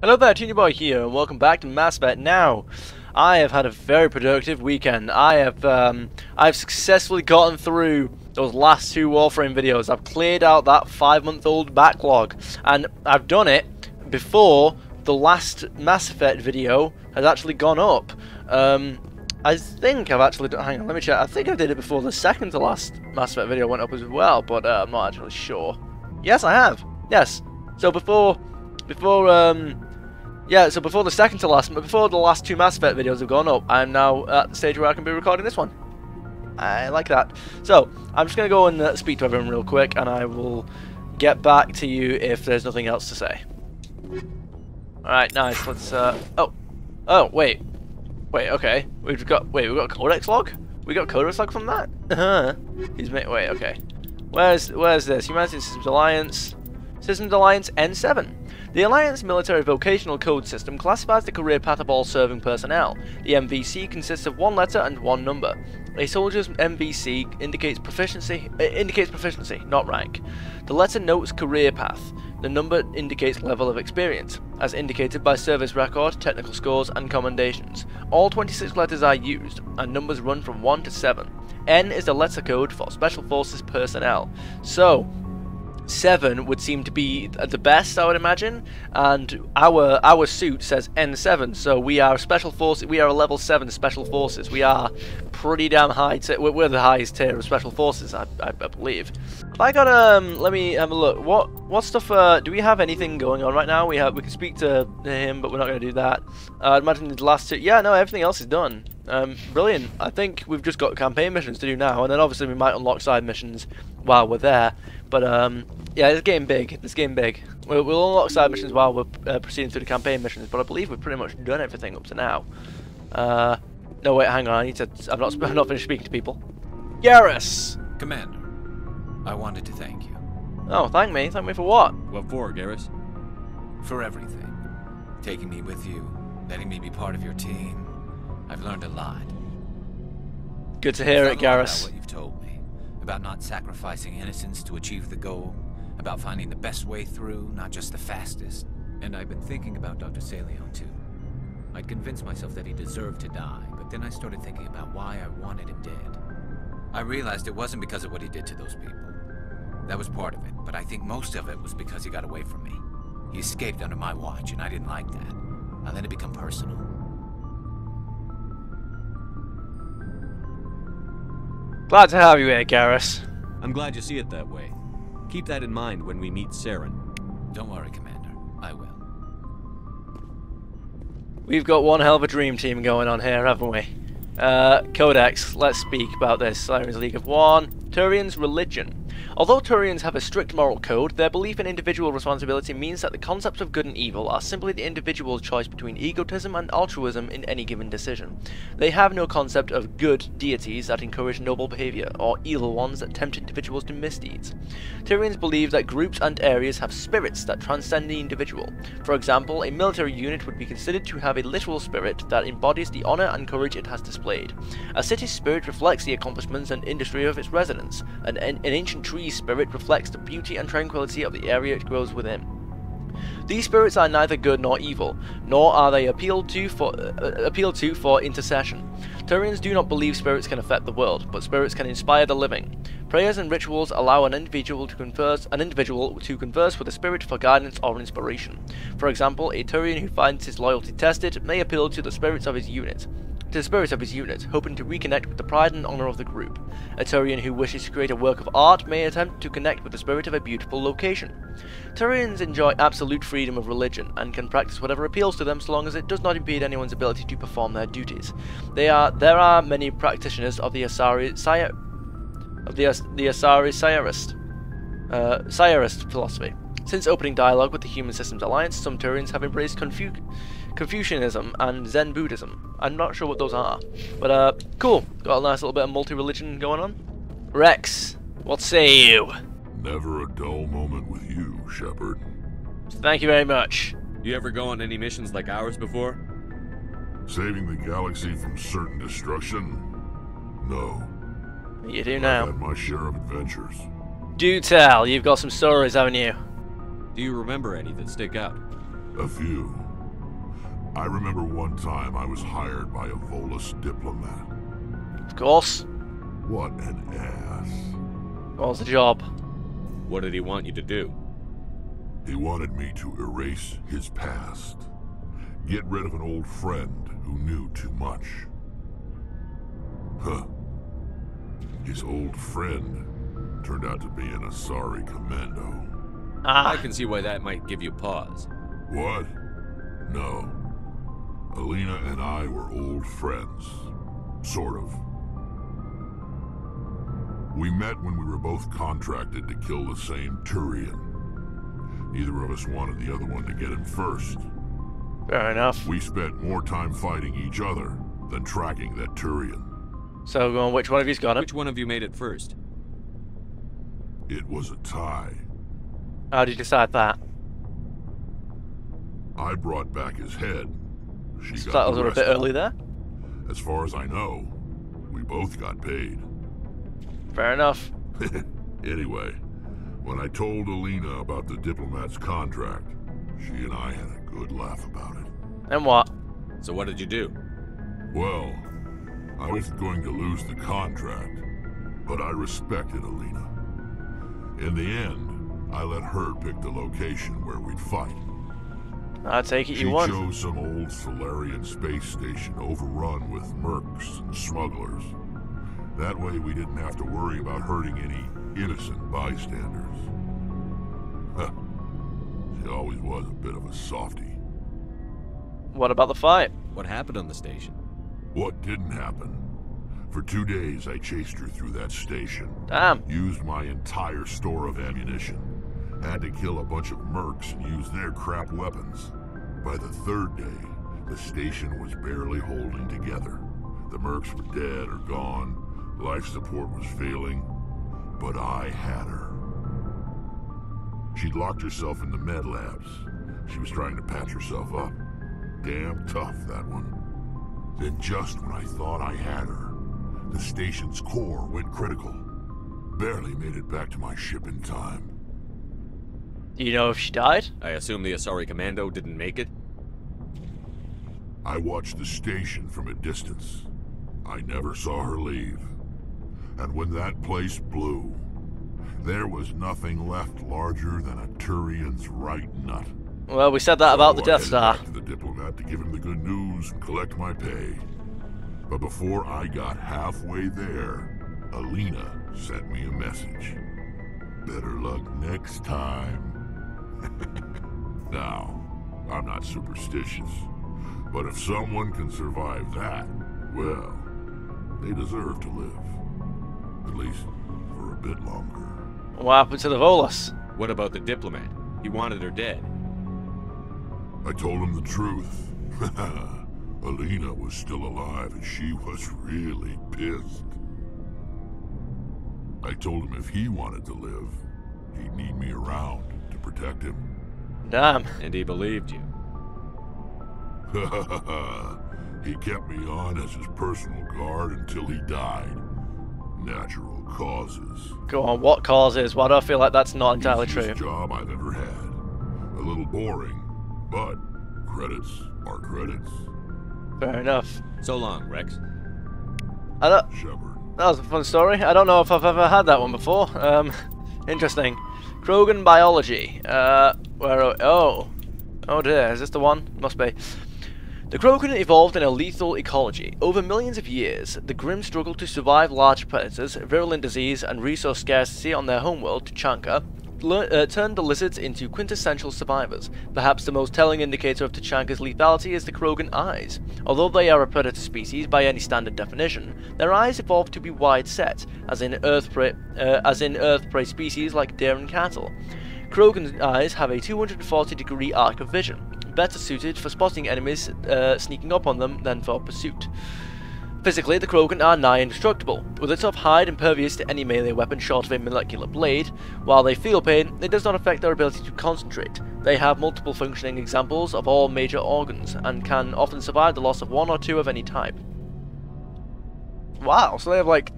Hello there, Teeny Boy here, and welcome back to Mass Effect. Now, I have had a very productive weekend. I've successfully gotten through those last two Warframe videos. I've cleared out that 5-month-old backlog, and I've done it before the last Mass Effect video has actually gone up. I think I've actually done, hang on, let me check. I think I did it before the second to last Mass Effect video went up as well, but I'm not actually sure. Yes, I have. Yes. So before the last two Mass Effect videos have gone up, I'm now at the stage where I can be recording this one. I like that. So, I'm just going to go and speak to everyone real quick, and I will get back to you if there's nothing else to say. Alright, nice. Let's, oh, wait, okay. We've got a codex log? We got codex log from that? Wait, okay. Where's this? Humanity Systems Alliance. Systems Alliance N7. The Alliance Military Vocational Code System classifies the career path of all serving personnel. The MVC consists of one letter and one number. A soldier's MVC indicates proficiency, not rank. The letter notes career path. The number indicates level of experience, as indicated by service record, technical scores, and commendations. All 26 letters are used, and numbers run from 1 to 7. N is the letter code for Special Forces personnel. So, 7 would seem to be the best, I would imagine, and our suit says N7, so we are Special Forces. We are a level 7 Special Forces. We are pretty damn high. We're the highest tier of Special Forces, I believe. I got let me have a look. What stuff? Do we have anything going on right now? We can speak to him, but we're not going to do that. I'd imagine the last two. Yeah, no, everything else is done. Brilliant. I think we've just got campaign missions to do now, and then obviously we might unlock side missions while we're there. But yeah, it's getting big. It's getting big. We'll unlock side missions while we're proceeding through the campaign missions. But I believe we've pretty much done everything up to now. No, wait, hang on. I need to. I'm not finished speaking to people. Garrus, Commander, I wanted to thank you. Oh, thank me. Thank me for what? What for, Garrus? For everything. Taking me with you, letting me be part of your team. I've learned a lot. Good to hear it, Garrus. About what you've told me. About not sacrificing innocence to achieve the goal. About finding the best way through, not just the fastest. And I've been thinking about Dr. Saleon, too. I'd convinced myself that he deserved to die, but then I started thinking about why I wanted him dead. I realized it wasn't because of what he did to those people. That was part of it, but I think most of it was because he got away from me. He escaped under my watch, and I didn't like that. I let it become personal. Glad to have you here, Garrus. I'm glad you see it that way. Keep that in mind when we meet Saren. Don't worry, Commander. I will. We've got one hell of a dream team going on here, haven't we? Codex, let's speak about this. Sirens League of One. Turian's religion. Although Turians have a strict moral code, their belief in individual responsibility means that the concepts of good and evil are simply the individual's choice between egotism and altruism in any given decision. They have no concept of good deities that encourage noble behavior, or evil ones that tempt individuals to misdeeds. Turians believe that groups and areas have spirits that transcend the individual. For example, a military unit would be considered to have a literal spirit that embodies the honor and courage it has displayed. A city's spirit reflects the accomplishments and industry of its residents. An ancient tree's spirit reflects the beauty and tranquility of the area it grows within. These spirits are neither good nor evil, nor are they appealed to for intercession. Turians do not believe spirits can affect the world, but spirits can inspire the living. Prayers and rituals allow an individual to converse with a spirit for guidance or inspiration. For example, a Turian who finds his loyalty tested may appeal to the spirits of his unit, hoping to reconnect with the pride and honor of the group. A Turian who wishes to create a work of art may attempt to connect with the spirit of a beautiful location. Turians enjoy absolute freedom of religion, and can practice whatever appeals to them so long as it does not impede anyone's ability to perform their duties. There are many practitioners of the Asari Sayarist philosophy. Since opening dialogue with the Human Systems Alliance, some Turians have embraced Confucianism and Zen Buddhism. I'm not sure what those are, but cool. Got a nice little bit of multi-religion going on. Rex, what say you? Never a dull moment with you, Shepard. Thank you very much. You ever go on any missions like ours before? Saving the galaxy from certain destruction? No. You do now. I've had my share of adventures. Do tell. You've got some stories, haven't you? Do you remember any that stick out? A few. I remember one time I was hired by a Volus diplomat. Of course. What an ass. What was the job? What did he want you to do? He wanted me to erase his past. Get rid of an old friend who knew too much. Huh. His old friend turned out to be an Asari Commando. I can see why that might give you pause. What? No. Alina and I were old friends. Sort of. We met when we were both contracted to kill the same Turian. Neither of us wanted the other one to get him first. Fair enough. We spent more time fighting each other than tracking that Turian. So, which one of you's got him? Which one of you made it first? It was a tie. How did you decide that? I brought back his head. She So got that was the a rest. bit early there. As far as I know, we both got paid. Fair enough. Anyway, when I told Alina about the diplomat's contract, she and I had a good laugh about it. And what? So what did you do? Well, I was going to lose the contract, but I respected Alina. In the end, I let her pick the location where we'd fight. I take it She you won. chose some old Solarian space station overrun with mercs and smugglers. That way we didn't have to worry about hurting any innocent bystanders. Huh. She always was a bit of a softie. What about the fight? What happened on the station? What didn't happen? For 2 days I chased her through that station. Damn. Used my entire store of ammunition. Had to kill a bunch of mercs and use their crap weapons. By the 3rd day, the station was barely holding together. The mercs were dead or gone. Life support was failing. But I had her. She'd locked herself in the med labs. She was trying to patch herself up. Damn tough, that one. Then just when I thought I had her, the station's core went critical. Barely made it back to my ship in time. Do you know if she died? I assume the Asari Commando didn't make it? I watched the station from a distance. I never saw her leave. And when that place blew, there was nothing left larger than a Turian's right nut. Well, we said that about the So I Death headed Star. back to the diplomat to give him the good news and collect my pay. But before I got halfway there, Alina sent me a message. Better luck next time. Now, I'm not superstitious, but if someone can survive that, well, they deserve to live. At least for a bit longer. What happened to the Volus? What about the diplomat? He wanted her dead. I told him the truth. Alina was still alive and she was really pissed. I told him if he wanted to live, he'd need me around to protect him. Damn. And he believed you. He kept me on as his personal guard until he died. Natural causes. Go on, what causes? Why do I feel like that's not entirely Easiest true? job I've ever had. A little boring, but credits are credits. Fair enough. So long, Rex. Shepard. That was a fun story. I don't know if I've ever had that one before. Interesting. Krogan biology. Oh dear, is this the one? Must be. The Krogan evolved in a lethal ecology. Over millions of years, the Grimm struggled to survive large predators, virulent disease, and resource scarcity on their homeworld, Tuchanka, turned the lizards into quintessential survivors. Perhaps the most telling indicator of Tuchanka's lethality is the Krogan eyes. Although they are a predator species by any standard definition, their eyes evolved to be wide-set, as in earth prey species like deer and cattle. Krogan eyes have a 240-degree arc of vision, better suited for spotting enemies sneaking up on them than for pursuit. Physically, the Krogan are nigh indestructible. With a tough hide impervious to any melee weapon short of a molecular blade, while they feel pain, it does not affect their ability to concentrate. They have multiple functioning examples of all major organs, and can often survive the loss of one or two of any type. Wow, so they have like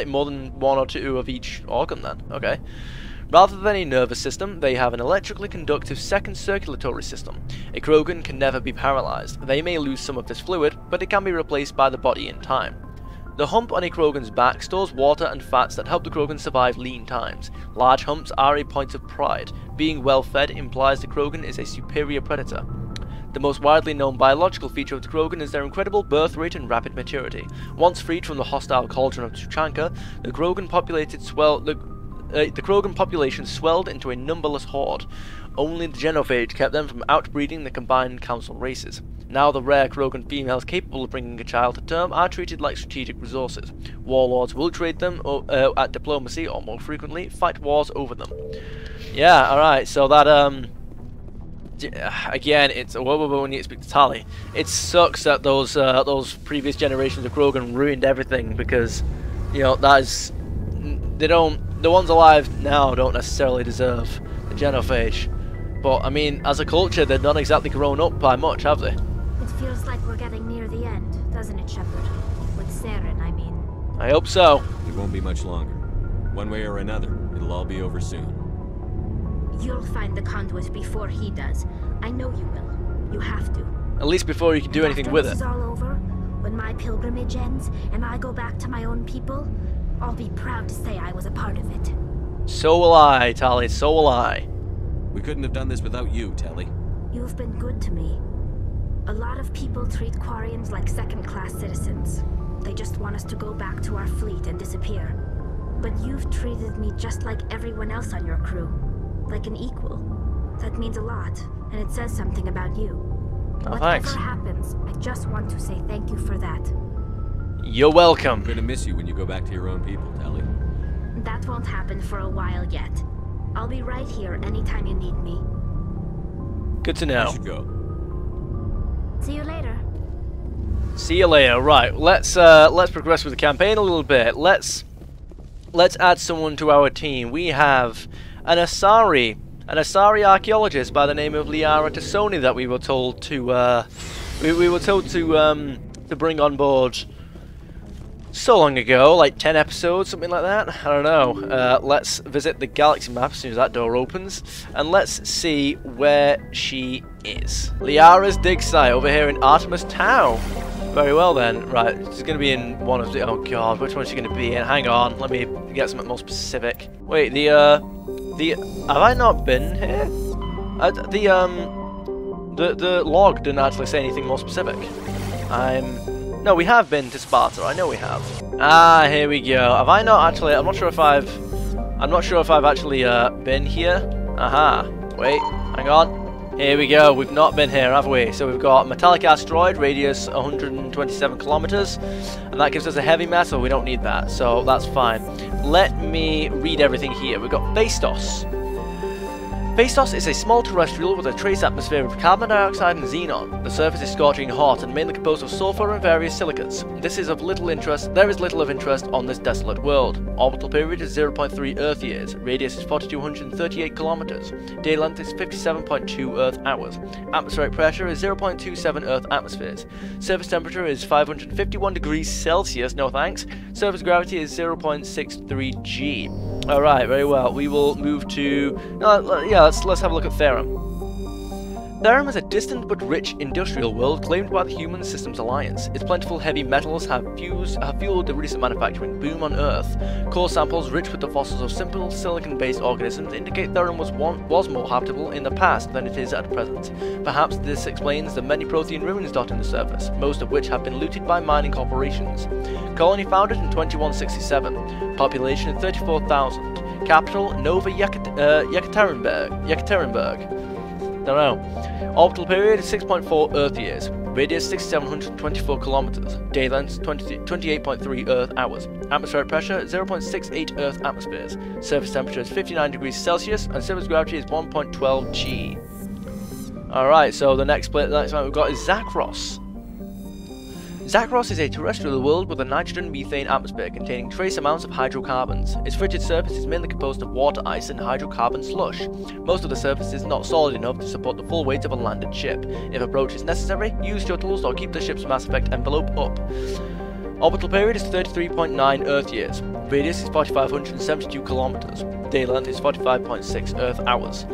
more than one or two of each organ then. Okay. Rather than a nervous system, they have an electrically conductive second circulatory system. A Krogan can never be paralyzed. They may lose some of this fluid, but it can be replaced by the body in time. The hump on a Krogan's back stores water and fats that help the Krogan survive lean times. Large humps are a point of pride. Being well fed implies the Krogan is a superior predator. The most widely known biological feature of the Krogan is their incredible birth rate and rapid maturity. Once freed from the hostile cauldron of Tuchanka, the Krogan population swelled into a numberless horde. Only the genophage kept them from outbreeding the combined council races. Now the rare Krogan females capable of bringing a child to term are treated like strategic resources. Warlords will trade them at diplomacy, or more frequently, fight wars over them. Yeah, alright, so that, again, it's when you speak to Tali. It sucks that those previous generations of Krogan ruined everything, because, you know, that is, the ones alive now don't necessarily deserve the genophage. But, I mean, as a culture, they're not exactly grown up by much, have they? It feels like we're getting near the end, doesn't it, Shepard? With Saren, I mean. I hope so. It won't be much longer. One way or another, it'll all be over soon. You'll find the conduit before he does. I know you will. You have to. At least before you can do anything with it. After this is all over, when my pilgrimage ends and I go back to my own people, I'll be proud to say I was a part of it. So will I, Tali, so will I. We couldn't have done this without you, Telly. You've been good to me. A lot of people treat Quarians like second-class citizens. They just want us to go back to our fleet and disappear. But you've treated me just like everyone else on your crew. Like an equal. That means a lot, and it says something about you. Oh, Whatever thanks. happens, I just want to say thank you for that. You're welcome. I'm gonna miss you when you go back to your own people, Telly. That won't happen for a while yet. I'll be right here anytime you need me. Good to You know. should go. See you later. See you later. Right, let's progress with the campaign a little bit. Let's add someone to our team. We have an Asari archeologist by the name of Liara Tsoni that we were told to to bring on board so long ago, like 10 episodes, something like that. I don't know. Let's visit the galaxy map as soon as that door opens, and let's see where she is. Liara's dig site over here in Artemis Tau. Very well then. Right, she's going to be in one of the... Oh god, which one is she going to be in? Hang on, let me get something more specific. Wait, have I not been here? The log didn't actually say anything more specific. No, we have been to Sparta. I know we have. Ah, here we go. Have I not actually? I'm not sure if I've actually been here. Aha. Wait. Hang on. Here we go. We've not been here, have we? So we've got metallic asteroid, radius 127 kilometers, and that gives us a heavy metal. We don't need that, so that's fine. Let me read everything here. We've got Phaistos. Phaistos is a small terrestrial with a trace atmosphere of carbon dioxide and xenon. The surface is scorching hot and mainly composed of sulfur and various silicates. There is little of interest on this desolate world. Orbital period is 0.3 Earth years. Radius is 4,238 kilometers. Day length is 57.2 Earth hours. Atmospheric pressure is 0.27 Earth atmospheres. Surface temperature is 551 degrees Celsius. No thanks. Surface gravity is 0.63 G. Alright, very well. We will move to... let's have a look at Therum. Therum is a distant but rich industrial world claimed by the Human Systems Alliance. Its plentiful heavy metals have fueled the recent manufacturing boom on Earth. Core samples rich with the fossils of simple silicon-based organisms indicate Therum was more habitable in the past than it is at present. Perhaps this explains the many Prothean ruins dotting the surface, most of which have been looted by mining corporations. Colony founded in 2167. Population 34,000. Capital Nova Yekaterinburg. Don't know. Orbital period is 6.4 Earth years. Radius 6,724 kilometers. Day length 28.3 Earth hours. Atmospheric pressure 0.68 Earth atmospheres. Surface temperature is 59 degrees Celsius and surface gravity is 1.12 G. Alright, so the next one we've got is Zakros. Zakros is a terrestrial world with a nitrogen-methane atmosphere containing trace amounts of hydrocarbons. Its frigid surface is mainly composed of water ice and hydrocarbon slush. Most of the surface is not solid enough to support the full weight of a landed ship. If approach is necessary, use shuttles or keep the ship's Mass Effect envelope up. Orbital period is 33.9 Earth years. Radius is 4,572 kilometers. Day length is 45.6 Earth hours.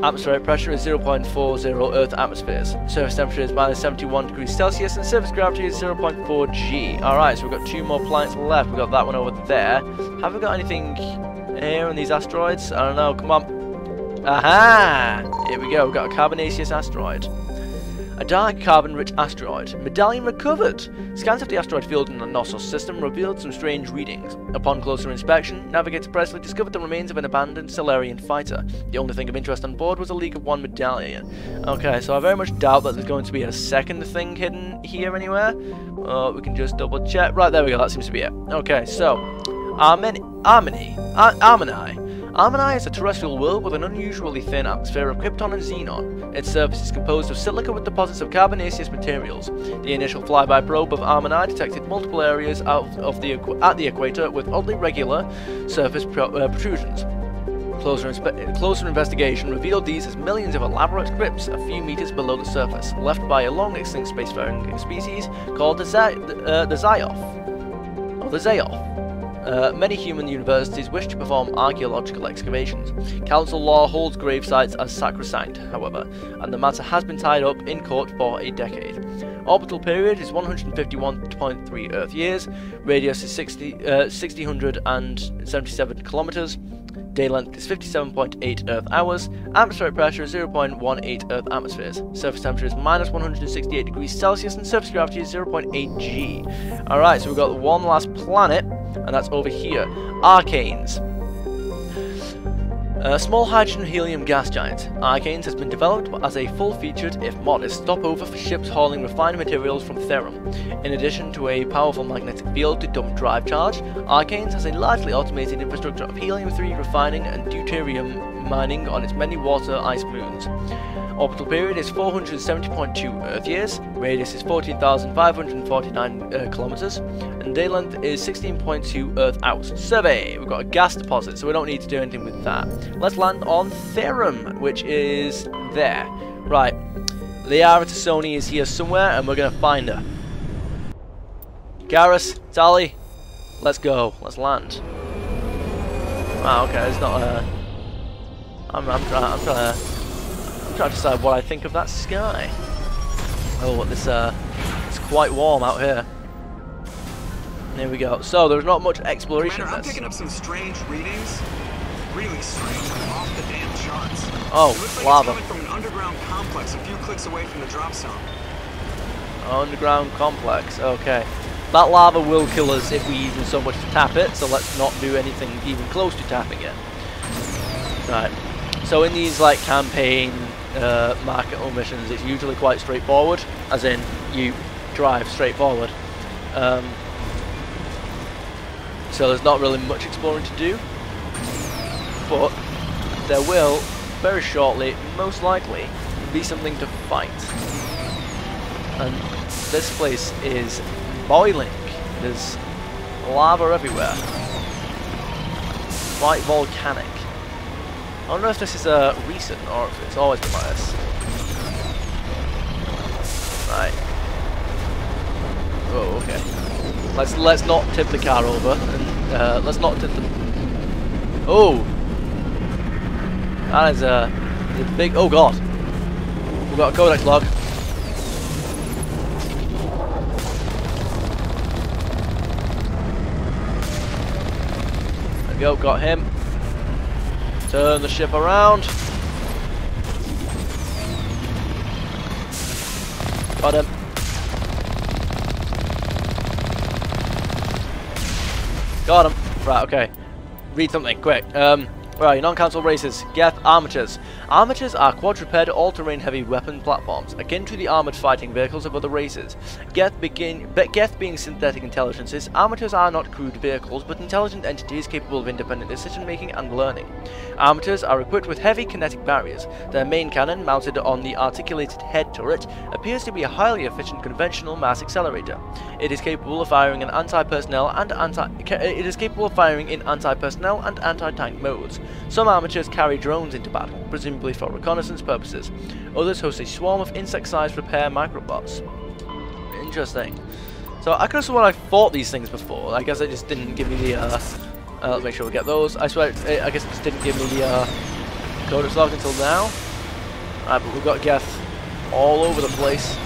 Atmospheric pressure is 0.40 Earth atmospheres. Surface temperature is minus 71 degrees Celsius, and surface gravity is 0.4 G. Alright, so we've got 2 more planets left. We've got that one over there. Have we got anything here on these asteroids? I don't know, come on. Aha! Here we go, we've got a carbonaceous asteroid. A dark carbon-rich asteroid. Medallion recovered! Scans of the asteroid field in the Knossos system revealed some strange readings. Upon closer inspection, Navigator Presley discovered the remains of an abandoned Solarian fighter. The only thing of interest on board was a League of One medallion. Okay, so I very much doubt that there's going to be a second thing hidden here anywhere. We can just double check. Right, there we go, that seems to be it. Okay, so, Armani is a terrestrial world with an unusually thin atmosphere of krypton and xenon. Its surface is composed of silica with deposits of carbonaceous materials. The initial flyby probe of Armani detected multiple areas at the equator with oddly regular surface protrusions. Closer investigation revealed these as millions of elaborate crypts a few meters below the surface, left by a long-extinct spacefaring species called the Zayoff. Many human universities wish to perform archaeological excavations. Council law holds grave sites as sacrosanct, however, and the matter has been tied up in court for a decade. Orbital period is 151.3 Earth years, radius is 6,077 kilometers, day length is 57.8 Earth hours, atmospheric pressure is 0.18 Earth atmospheres, surface temperature is minus 168 degrees Celsius, and surface gravity is 0.8 G. Alright, so we've got one last planet, and that's over here. Arcanes. A small hydrogen helium gas giant, Arcanes has been developed as a full-featured, if modest, stopover for ships hauling refined materials from Therum. In addition to a powerful magnetic field to dump drive charge, Arcanes has a largely automated infrastructure of helium-3 refining and deuterium mining on its many water ice moons. Orbital period is 470.2 Earth years, radius is 14,549 kilometers, and day length is 16.2 Earth hours. Survey! We've got a gas deposit, so we don't need to do anything with that. Let's land on Therum, which is there. Right. Liara Tsoni is here somewhere, and we're going to find her. Garrus, Tali, let's go. Let's land. Ah, okay, it's not a... I'm trying to decide what I think of that sky. Oh, it's quite warm out here. There we go. So there's not much exploration. Commander, I'm picking up some strange readings. Really strange, off the damn charts. Oh, it looks like lava. It's coming from an underground complex a few clicks away from the drop zone. Underground complex. Okay. That lava will kill us if we even so much as tap it. So let's not do anything even close to tapping it. Right. So in these like campaign market missions, it's usually quite straightforward, as in you drive straight forward. So there's not really much exploring to do, but there will very shortly, most likely, be something to fight. And this place is boiling. There's lava everywhere. Quite volcanic. I don't know if this is recent or if it's always been like this. Right. Oh, okay. Let's not tip the car over, and let's not tip the. Oh, that is a big. Oh God, we've got a codex log. There we go, got him. Turn the ship around. Got him. Got him. Right, okay. Read something, quick. Where are you? Non-council races. Geth armatures. Armatures are quadruped, all-terrain heavy weapon platforms, akin to the armoured fighting vehicles of other races. Geth being synthetic intelligences, armatures are not crude vehicles, but intelligent entities capable of independent decision-making and learning. Armatures are equipped with heavy kinetic barriers. Their main cannon, mounted on the articulated head turret, appears to be a highly efficient conventional mass accelerator. It is capable of firing in anti-personnel and anti-tank modes. Some armatures carry drones into battle, presumably for reconnaissance purposes. Others host a swarm of insect-sized repair microbots. Interesting. So I could have sworn I fought these things before. I guess it just didn't give me the, let's make sure we get those. I swear, I guess it just didn't give me the, Codex log until now. Alright, but we've got Geth all over the place.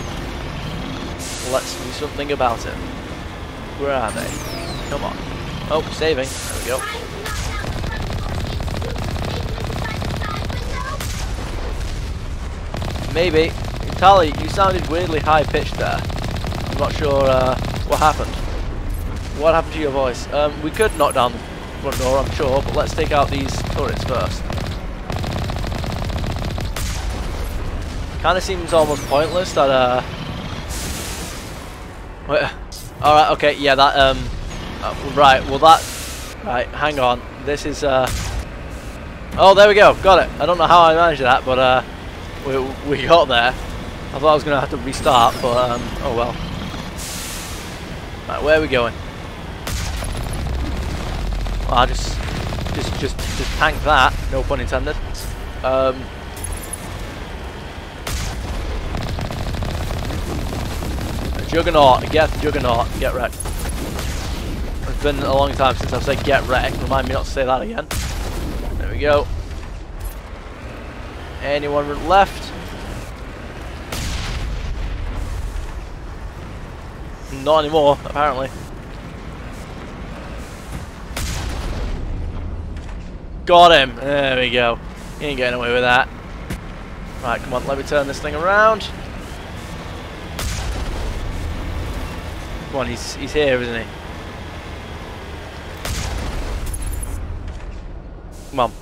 Let's do something about it. Where are they? Come on. Oh, saving. There we go. Maybe. Tali, you sounded weirdly high-pitched there. I'm not sure what happened. What happened to your voice? We could knock down the front door, I'm sure, but let's take out these turrets first. Kind of seems almost pointless that, alright, okay, yeah, that, right, well that, right, hang on, this is, oh, there we go, got it. I don't know how I managed that, but, we got there. I thought I was going to have to restart, but, oh well. Right, where are we going? Well, I just tank that, no pun intended. Juggernaut, get Juggernaut, get wrecked. It's been a long time since I've said get wrecked, remind me not to say that again. There we go. Anyone left? Not anymore, apparently. Got him! There we go. He ain't getting away with that. Right, come on, let me turn this thing around. Come on, he's here, isn't he? Come on.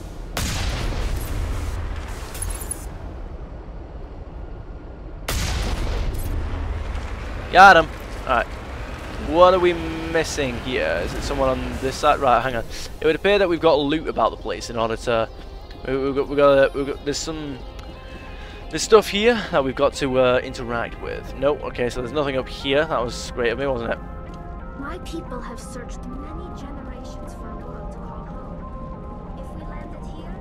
Got him! Alright. What are we missing here? Is it someone on this side? Right, hang on. It would appear that we've got loot about the place in order to... There's stuff here that we've got to interact with. Nope, okay, so there's nothing up here. That was great of me, wasn't it? My people have searched many generations for a world to call home. If we landed here,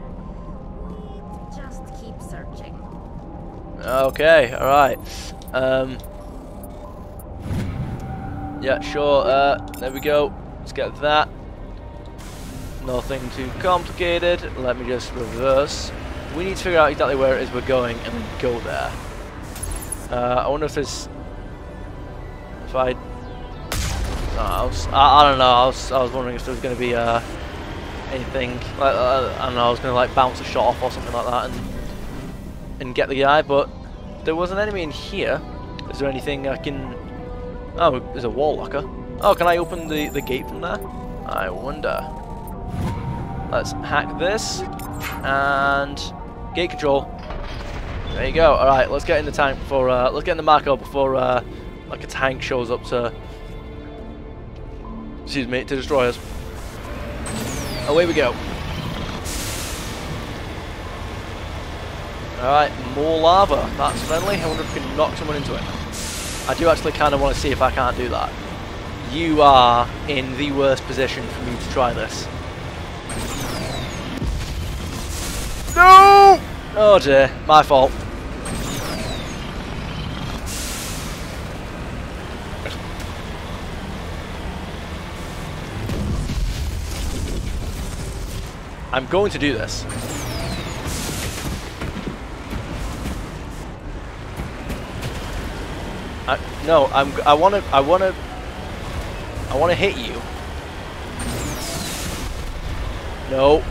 we'd just keep searching. Okay, alright. Yeah, sure, there we go. Let's get that. Nothing too complicated. Let me just reverse. We need to figure out exactly where it is we're going and then go there. I wonder if there's... If I don't know, I was wondering if there was going to be anything... Like, I don't know, I was going to like bounce a shot off or something like that and get the guy, but there was an enemy in here. Is there anything I can... Oh, there's a wall locker. Oh, can I open the gate from there? I wonder. Let's hack this. And... Gate control. There you go. Alright, let's get in the tank before... let's get in the Marco before, like a tank shows up to... Excuse me, to destroy us. Away we go. Alright, more lava. That's friendly. I wonder if we can knock someone into it. I do actually kind of want to see if I can't do that. You are in the worst position for me to try this. No! Oh dear, my fault. I'm going to do this. No, I wanna hit you. No.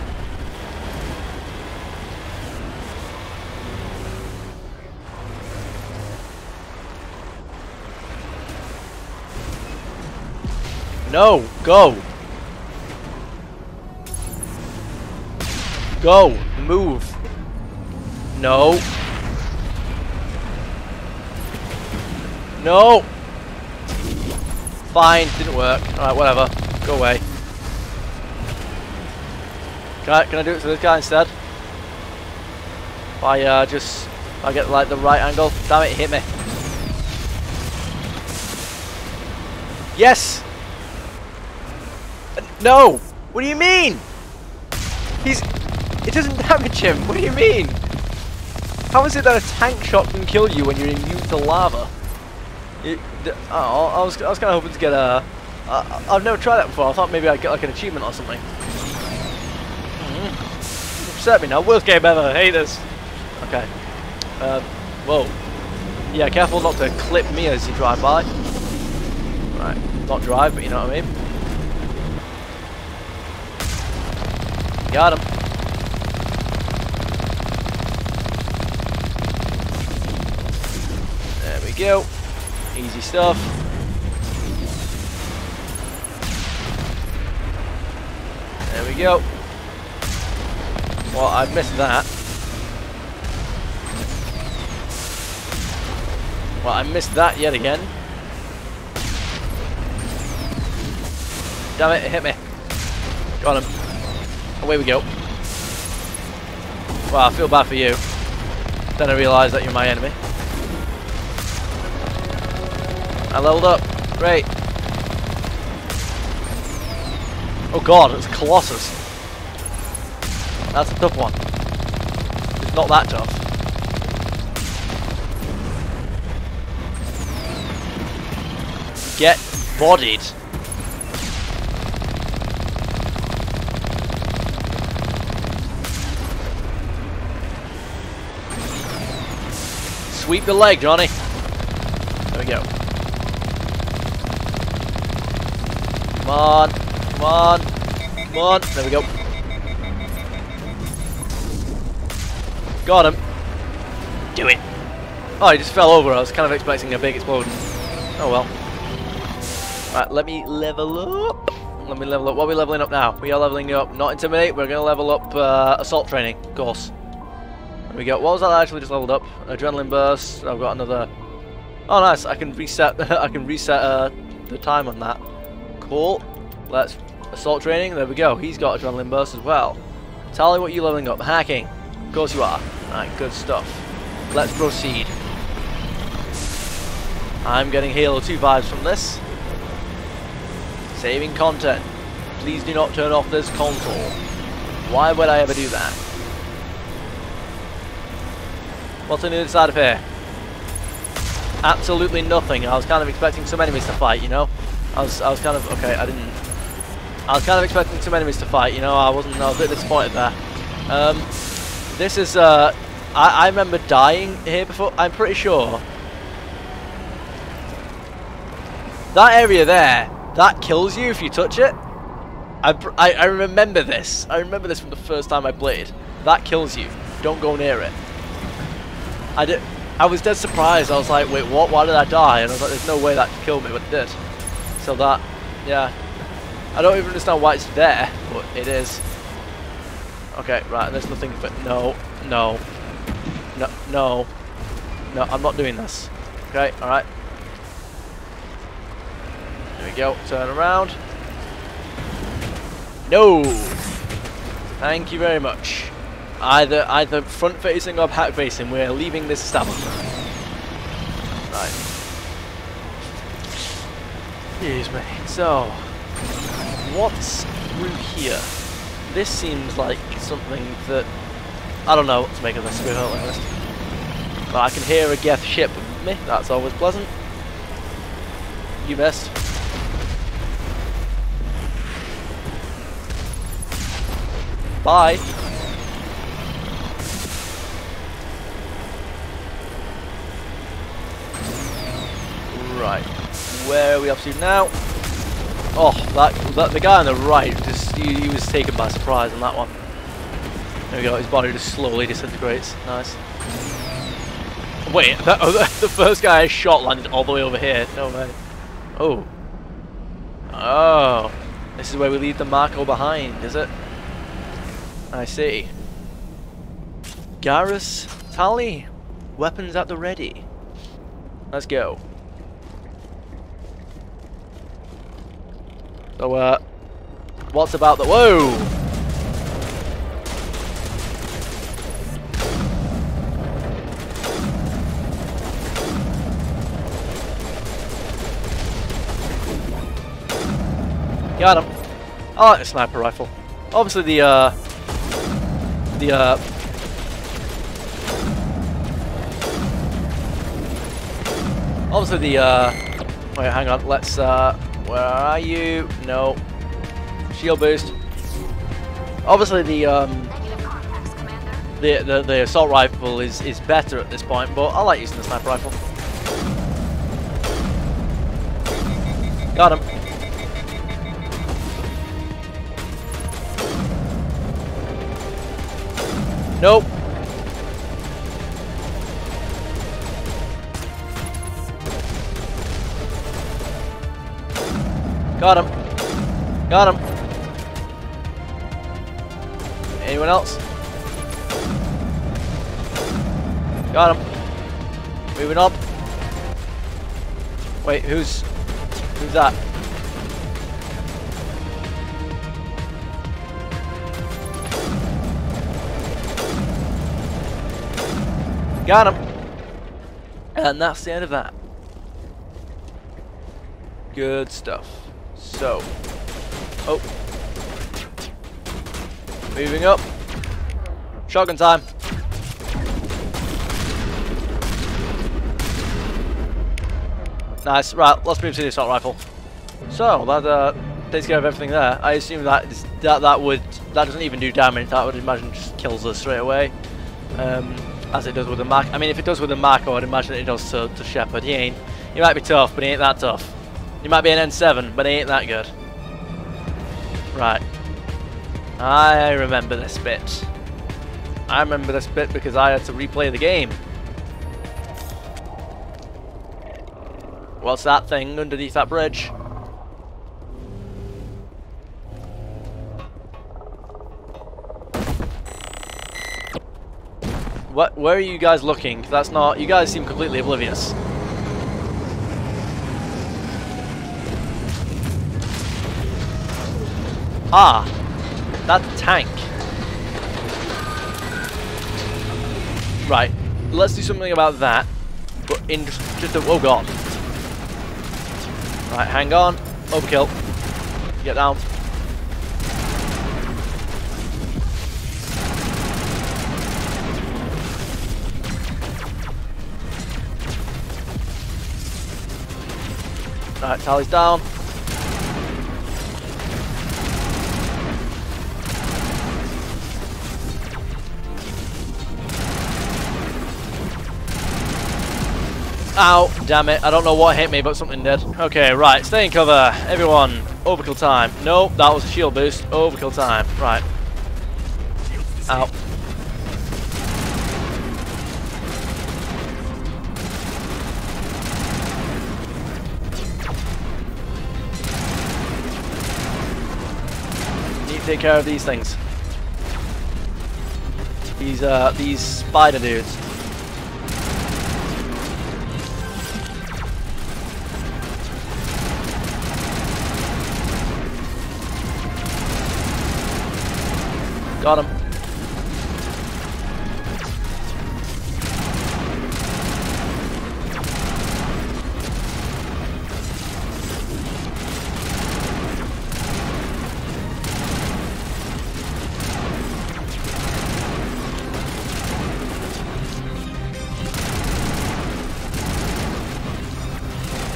No, go. Go, move. No. No. Fine, didn't work. Alright, whatever. Go away. Can I do it to this guy instead? If I get like the right angle. Damn it, hit me. Yes! No! What do you mean? It doesn't damage him. What do you mean? How is it that a tank shot can kill you when you're immune to lava? I was kind of hoping to get a... I've never tried that before. I thought maybe I'd get like an achievement or something. Upset me now. Worst game ever. Hate this. Okay. Whoa. Yeah, careful not to clip me as you drive by. Right. Not drive, but you know what I mean. Got him. There we go. Easy stuff. There we go. Well, I missed that. Well, I missed that yet again. Damn it, it hit me. Got him. Away we go. Well, I feel bad for you. Then I realised that you're my enemy. I leveled up. Great. Oh god, it's Colossus. That's a tough one. It's not that tough. Get bodied. Sweep the leg, Johnny. There we go. Come on. Come on. Come on. There we go. Got him. Do it. Oh, he just fell over. I was kind of expecting a big explosion. Oh well. Right, let me level up. Let me level up. What are we leveling up now? We are leveling up. Not intimidate. We're going to level up assault training, of course. There we go. What was that I actually just leveled up? Adrenaline burst. I've got another. Oh, nice. I can reset. I can reset the time on that. Cool. Let's assault training. There we go. He's got adrenaline burst as well. Tally, what are you leveling up? Hacking. Of course you are. Alright, good stuff. Let's proceed. I'm getting Halo 2 vibes from this. Saving content. Please do not turn off this console. Why would I ever do that? What's on the other side of here? Absolutely nothing. I was kind of expecting some enemies to fight, you know? I was kind of... Okay, I didn't... I was kind of expecting some enemies to fight, you know? I was a bit disappointed there. This is... I remember dying here before. I'm pretty sure. That area there, that kills you if you touch it. I remember this. I remember this from the first time I played. That kills you. Don't go near it. I was dead surprised. I was like, wait, what? Why did I die? And I was like, there's no way that could kill me, but it did. So that, yeah. I don't even understand why it's there, but it is. Okay, right, there's nothing for... No, no. No, no. No, I'm not doing this. Okay, alright. There we go, turn around. No! Thank you very much. Either front facing or back facing, we're leaving this establishment. Right. Excuse me. So, what's through here? This seems like something that... I don't know what to make of this, to be totally honest. But I can hear a Geth ship with me, that's always pleasant. You missed. Bye. Right, where are we up to now? Oh, that the guy on the right, just he was taken by surprise on that one. There we go, his body just slowly disintegrates. Nice. Wait, the first guy I shot landed all the way over here. No way. Oh. Oh. This is where we leave the Marco behind, is it? I see. Garrus, Tally, weapons at the ready. Let's go. So, what's about the... Whoa! Got him. I like the sniper rifle. Obviously the got him. 1 2 3 Obviously the, wait, hang on, let's, where are you? No. Shield boost. Obviously the assault rifle is better at this point, but I like using the sniper rifle. Got him. Nope. Got him. Got him. Anyone else? Got him. Moving up. Wait, who's that? Got him. And that's the end of that. Good stuff. So, oh, moving up. Shotgun time. Nice. Right, let's move to the assault rifle. So that takes care of everything there. I assume that that doesn't even do damage. That would imagine just kills us straight away, as it does with the Mac. I mean, if it does with the Mac, I would imagine it does to Shepard. He might be tough, but he ain't that tough. He might be an N7, but he ain't that good. Right. I remember this bit. I remember this bit because I had to replay the game. What's that thing underneath that bridge? What? Where are you guys looking? That's not. You guys seem completely oblivious. Ah, that's a tank. Right, let's do something about that. But in just a, oh god. Right, hang on. Overkill. Get down. Right, tally's down. Ow, damn it, I don't know what hit me, but something did. Okay, right, stay in cover, everyone. Overkill time. Nope, that was a shield boost. Overkill time. Right. Ow. Need to take care of these things. These spider dudes. Got him.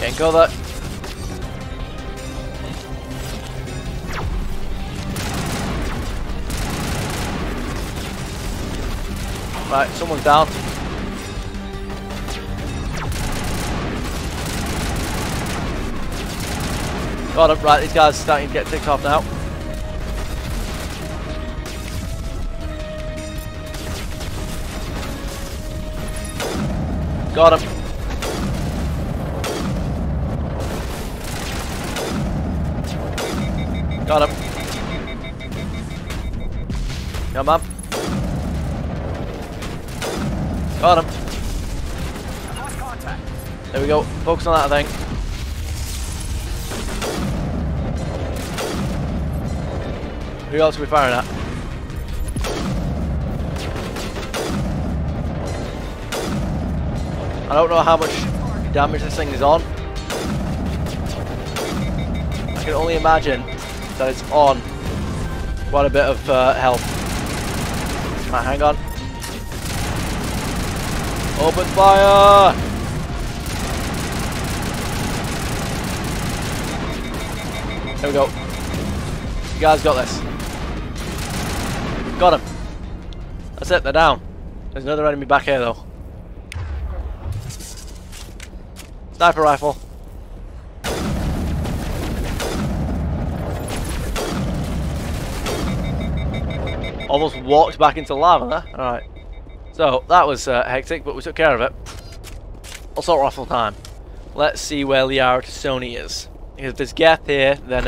Can't go that. Right, someone's down. Got him. Right, these guys are starting to get ticked off now. Got him. Got him. Come on. Got him. There we go. Focus on that, I think. Who else are we firing at? I don't know how much damage this thing is on. I can only imagine that it's on quite a bit of health. Right, hang on. Open fire! There we go. You guys got this. Got him. That's it, they're down. There's another enemy back here though. Sniper rifle. Almost walked back into lava there. Alright. So, that was hectic, but we took care of it. Assault rifle time. Let's see where Liara Tsoni is. If there's Geth here, then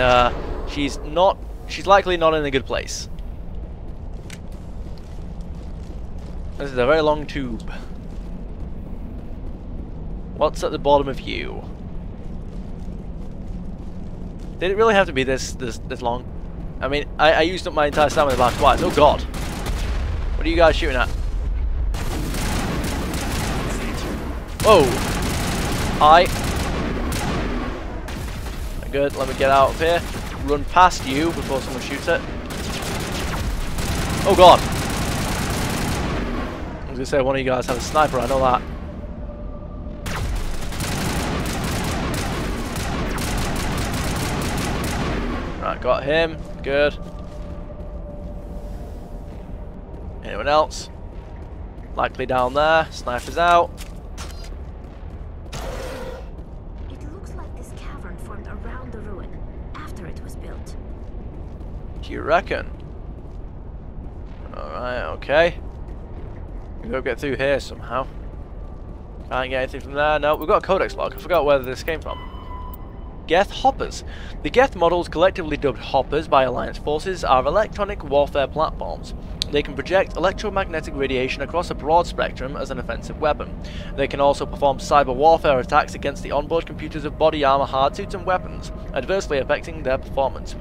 she's likely not in a good place. This is a very long tube. What's at the bottom of you? Did it really have to be this long? I mean, I used up my entire stamina about twice. Oh god. What are you guys shooting at? Whoa. Hi. Good, let me get out of here. Run past you before someone shoots it. Oh god. I was gonna say one of you guys has a sniper, I know that. Right, got him. Good. Anyone else? Likely down there. Sniper's out. It looks like this cavern formed around the ruin after it was built. Do you reckon? Alright, okay. We gotta get through here somehow. Can't get anything from there. No, we've got a codex log. I forgot where this came from. Geth Hoppers. The Geth models, collectively dubbed Hoppers by Alliance forces, are electronic warfare platforms. They can project electromagnetic radiation across a broad spectrum as an offensive weapon. They can also perform cyber warfare attacks against the onboard computers of body armor, hardsuits and weapons, adversely affecting their performance.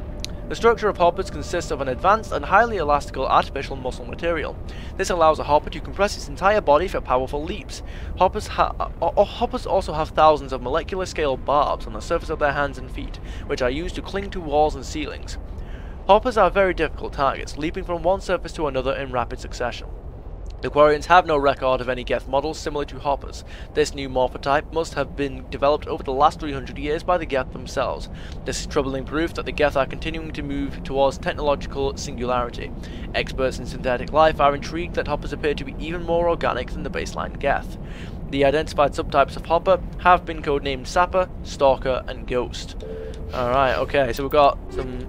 The structure of hoppers consists of an advanced and highly elastical artificial muscle material. This allows a hopper to compress its entire body for powerful leaps. Hoppers also have thousands of molecular scale barbs on the surface of their hands and feet, which are used to cling to walls and ceilings. Hoppers are very difficult targets, leaping from one surface to another in rapid succession. The Quarians have no record of any Geth models similar to Hoppers. This new morphotype must have been developed over the last 300 years by the Geth themselves. This is troubling proof that the Geth are continuing to move towards technological singularity. Experts in synthetic life are intrigued that Hoppers appear to be even more organic than the baseline Geth. The identified subtypes of Hopper have been codenamed Sapper, Stalker, and Ghost. Alright, okay, so we've got some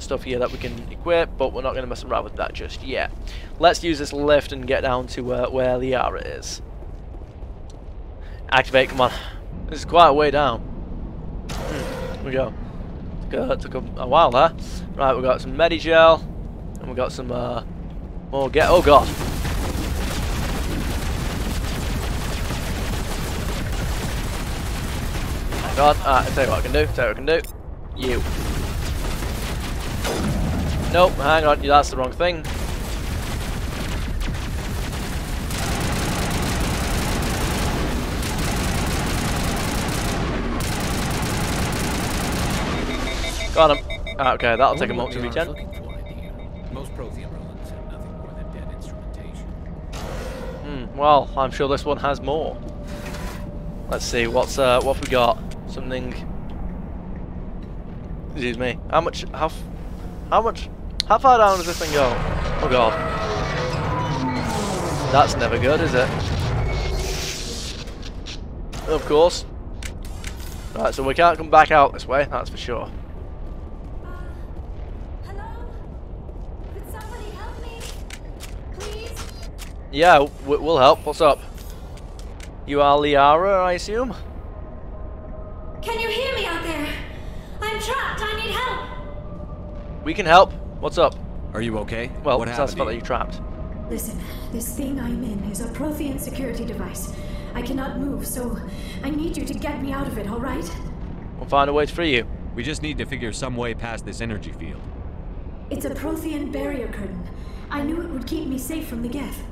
stuff here that we can equip, but we're not going to mess around with that just yet. Let's use this lift and get down to where Liara is. Activate, come on. This is quite a way down. Here we go. Took a while there. Right, we've got some Medigel, and we've got some more oh god. God, I'll tell you what I can do, You. Nope, hang on, that's the wrong thing. Got him. Okay, that'll take a moment to regen. Most Prothean relics have nothing more than dead instrumentation. Well, I'm sure this one has more. Let's see, what have we got? Something. Excuse me. How far down does this thing go? Oh god. That's never good, is it? Of course. Right, so we can't come back out this way, that's for sure. Hello? Could somebody help me? Please? Yeah, we'll help. What's up? You are Liara, I assume? Can you hear me out there? I'm trapped. I need help. We can help. What's up? Are you okay? Well, what that's happened that you're trapped. Listen, this thing I'm in is a Prothean security device. I cannot move, so I need you to get me out of it, alright? We'll find a way to free you. We just need to figure some way past this energy field. It's a Prothean barrier curtain. I knew it would keep me safe from the Geth.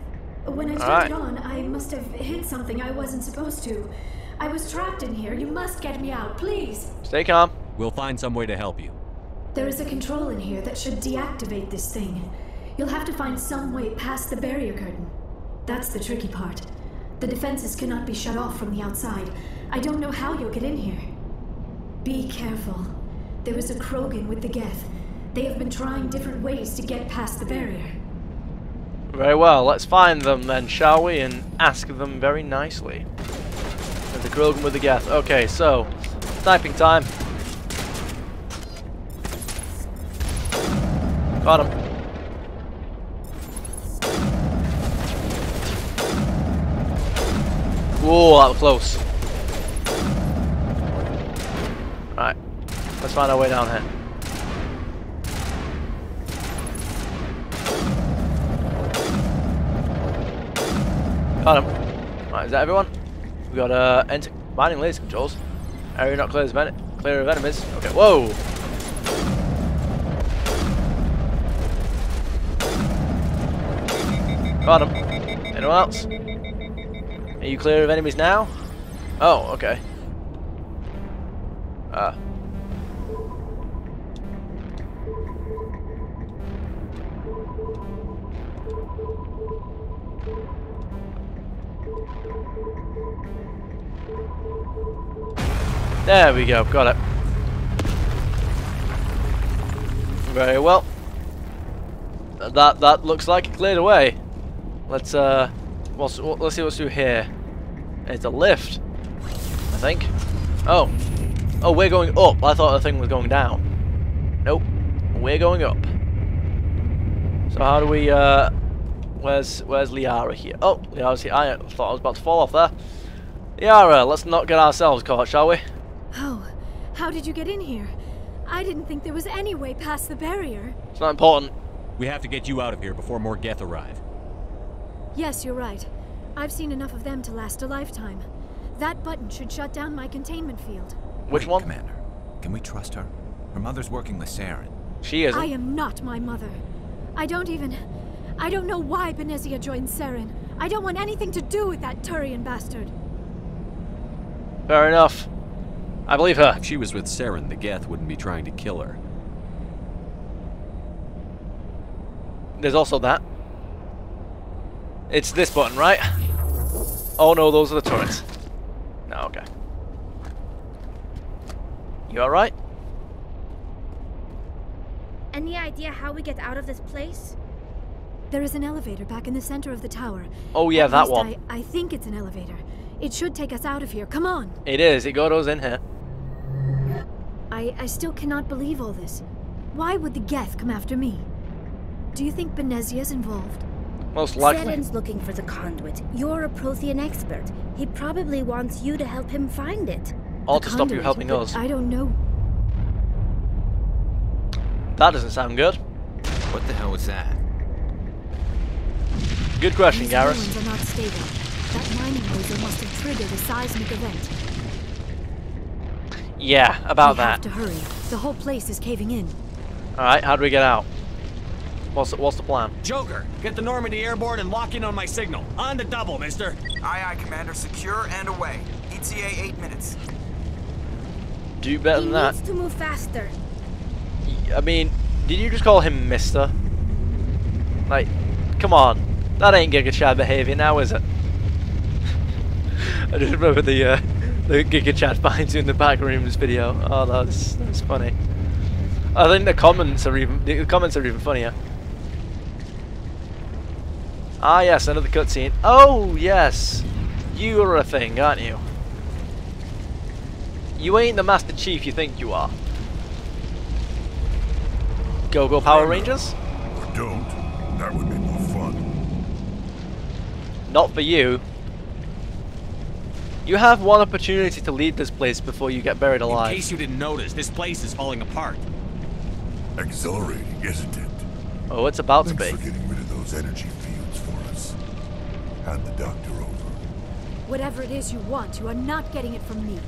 When I turned it on, I must have hit something I wasn't supposed to. I was trapped in here. You must get me out, please. Stay calm. We'll find some way to help you. There is a control in here that should deactivate this thing. You'll have to find some way past the barrier curtain. That's the tricky part. The defenses cannot be shut off from the outside. I don't know how you'll get in here. Be careful. there was a Krogan with the Geth. They have been trying different ways to get past the barrier. Very well, let's find them then, shall we? And ask them very nicely. There's a Krogan with the Geth. Okay, so, sniping time. Got him. Whoa, that was close. Right, let's find our way down here. Got him. Right, is that everyone? We got enter mining laser controls. Area not clear of enemies. Okay, whoa! Got him. Anyone else? Are you clear of enemies now? Oh, okay. There we go, got it. Very well. That looks like it cleared away. Let's see what's through here. It's a lift, I think. Oh, we're going up. I thought the thing was going down. Nope, we're going up. So how do we? Where's Liara here? Oh, Liara's here. I thought I was about to fall off there. Liara, let's not get ourselves caught, shall we? Oh, how did you get in here? I didn't think there was any way past the barrier. It's not important. We have to get you out of here before more Geth arrive. Yes, you're right. I've seen enough of them to last a lifetime. That button should shut down my containment field. Which one? Commander, can we trust her? Her mother's working with Saren. She isn't. I am not my mother. I don't know why Benezia joined Saren. I don't want anything to do with that Turian bastard. Fair enough. I believe her. If she was with Saren, the Geth wouldn't be trying to kill her. There's also that. It's this button, right? Oh no, those are the turrets. No, okay. You alright? Any idea how we get out of this place? There is an elevator back in the center of the tower. Oh yeah, At that least one. I think it's an elevator. It should take us out of here. Come on. It is. It got us in here. I still cannot believe all this. Why would the Geth come after me? Do you think Benezia's involved? Most likely. Saren's looking for the conduit. You're a Prothean expert. He probably wants you to help him find it. All The to stop you conduit, helping but us. I don't know. That doesn't sound good. What the hell was that? Good question, These Garrus. ruins are not stable. That mining laser must have triggered a seismic event. Yeah, about We have that. to hurry. The whole place is caving in. Alright, how do we get out? What's the plan? Joker, get the Normandy airborne and lock in on my signal. On the double, mister. Aye, aye, Commander. Secure and away. ETA 8 minutes. Do better He than that. needs to move faster. I mean, did you just call him Mister? Like, come on. That ain't Giga Chad behavior now, is it? I just remember the Giga Chad finds you in the back rooms video. Oh, that's funny. I think the comments are even funnier. Ah yes, another cutscene. Oh yes, you are a thing, aren't you? You ain't the Master Chief you think you are. Go Power Rangers? Or don't. That would be more fun. Not for you. You have one opportunity to lead this place before you get buried In alive. case you didn't notice, this place is falling apart. Exhilarating, isn't it? Oh, it's about to Thanks be. for getting rid of those energy fields for us. Hand the doctor over. Whatever it is you want, you are not getting it from me.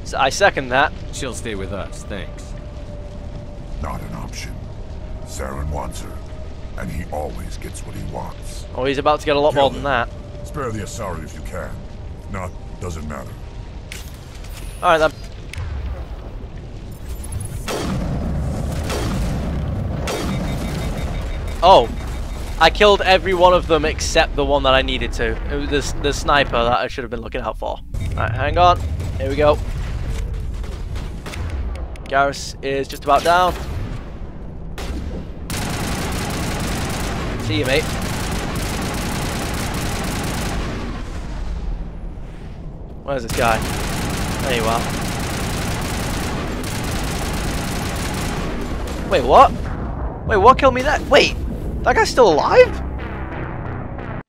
So I second that. She'll stay with us, thanks. Not an option. Saren wants her, and he always gets what he wants. Oh, he's about to get a lot more than that. Spare the Asari if you can. If not, doesn't matter. Alright then. Oh, I killed every one of them except the one that I needed to. It was the sniper that I should have been looking out for. Alright, hang on. Here we go. Garrus is just about down. See you, mate. Where's this guy? There you are. Wait, what? Wait, what killed me that? Wait, that guy's still alive?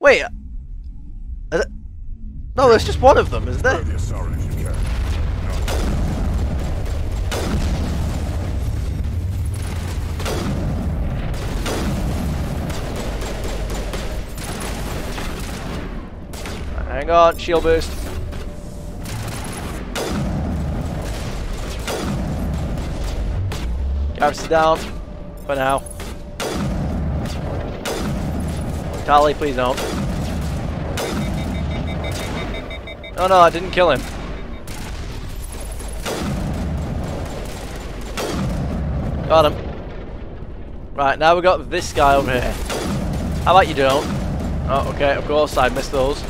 Wait. No, there's just one of them, isn't there? Hang on, shield boost. Garrus is down. For now. Tali, please don't. Oh no, I didn't kill him. Got him. Right, now we got this guy over here. How about you don't? Oh, okay, of course, I missed those.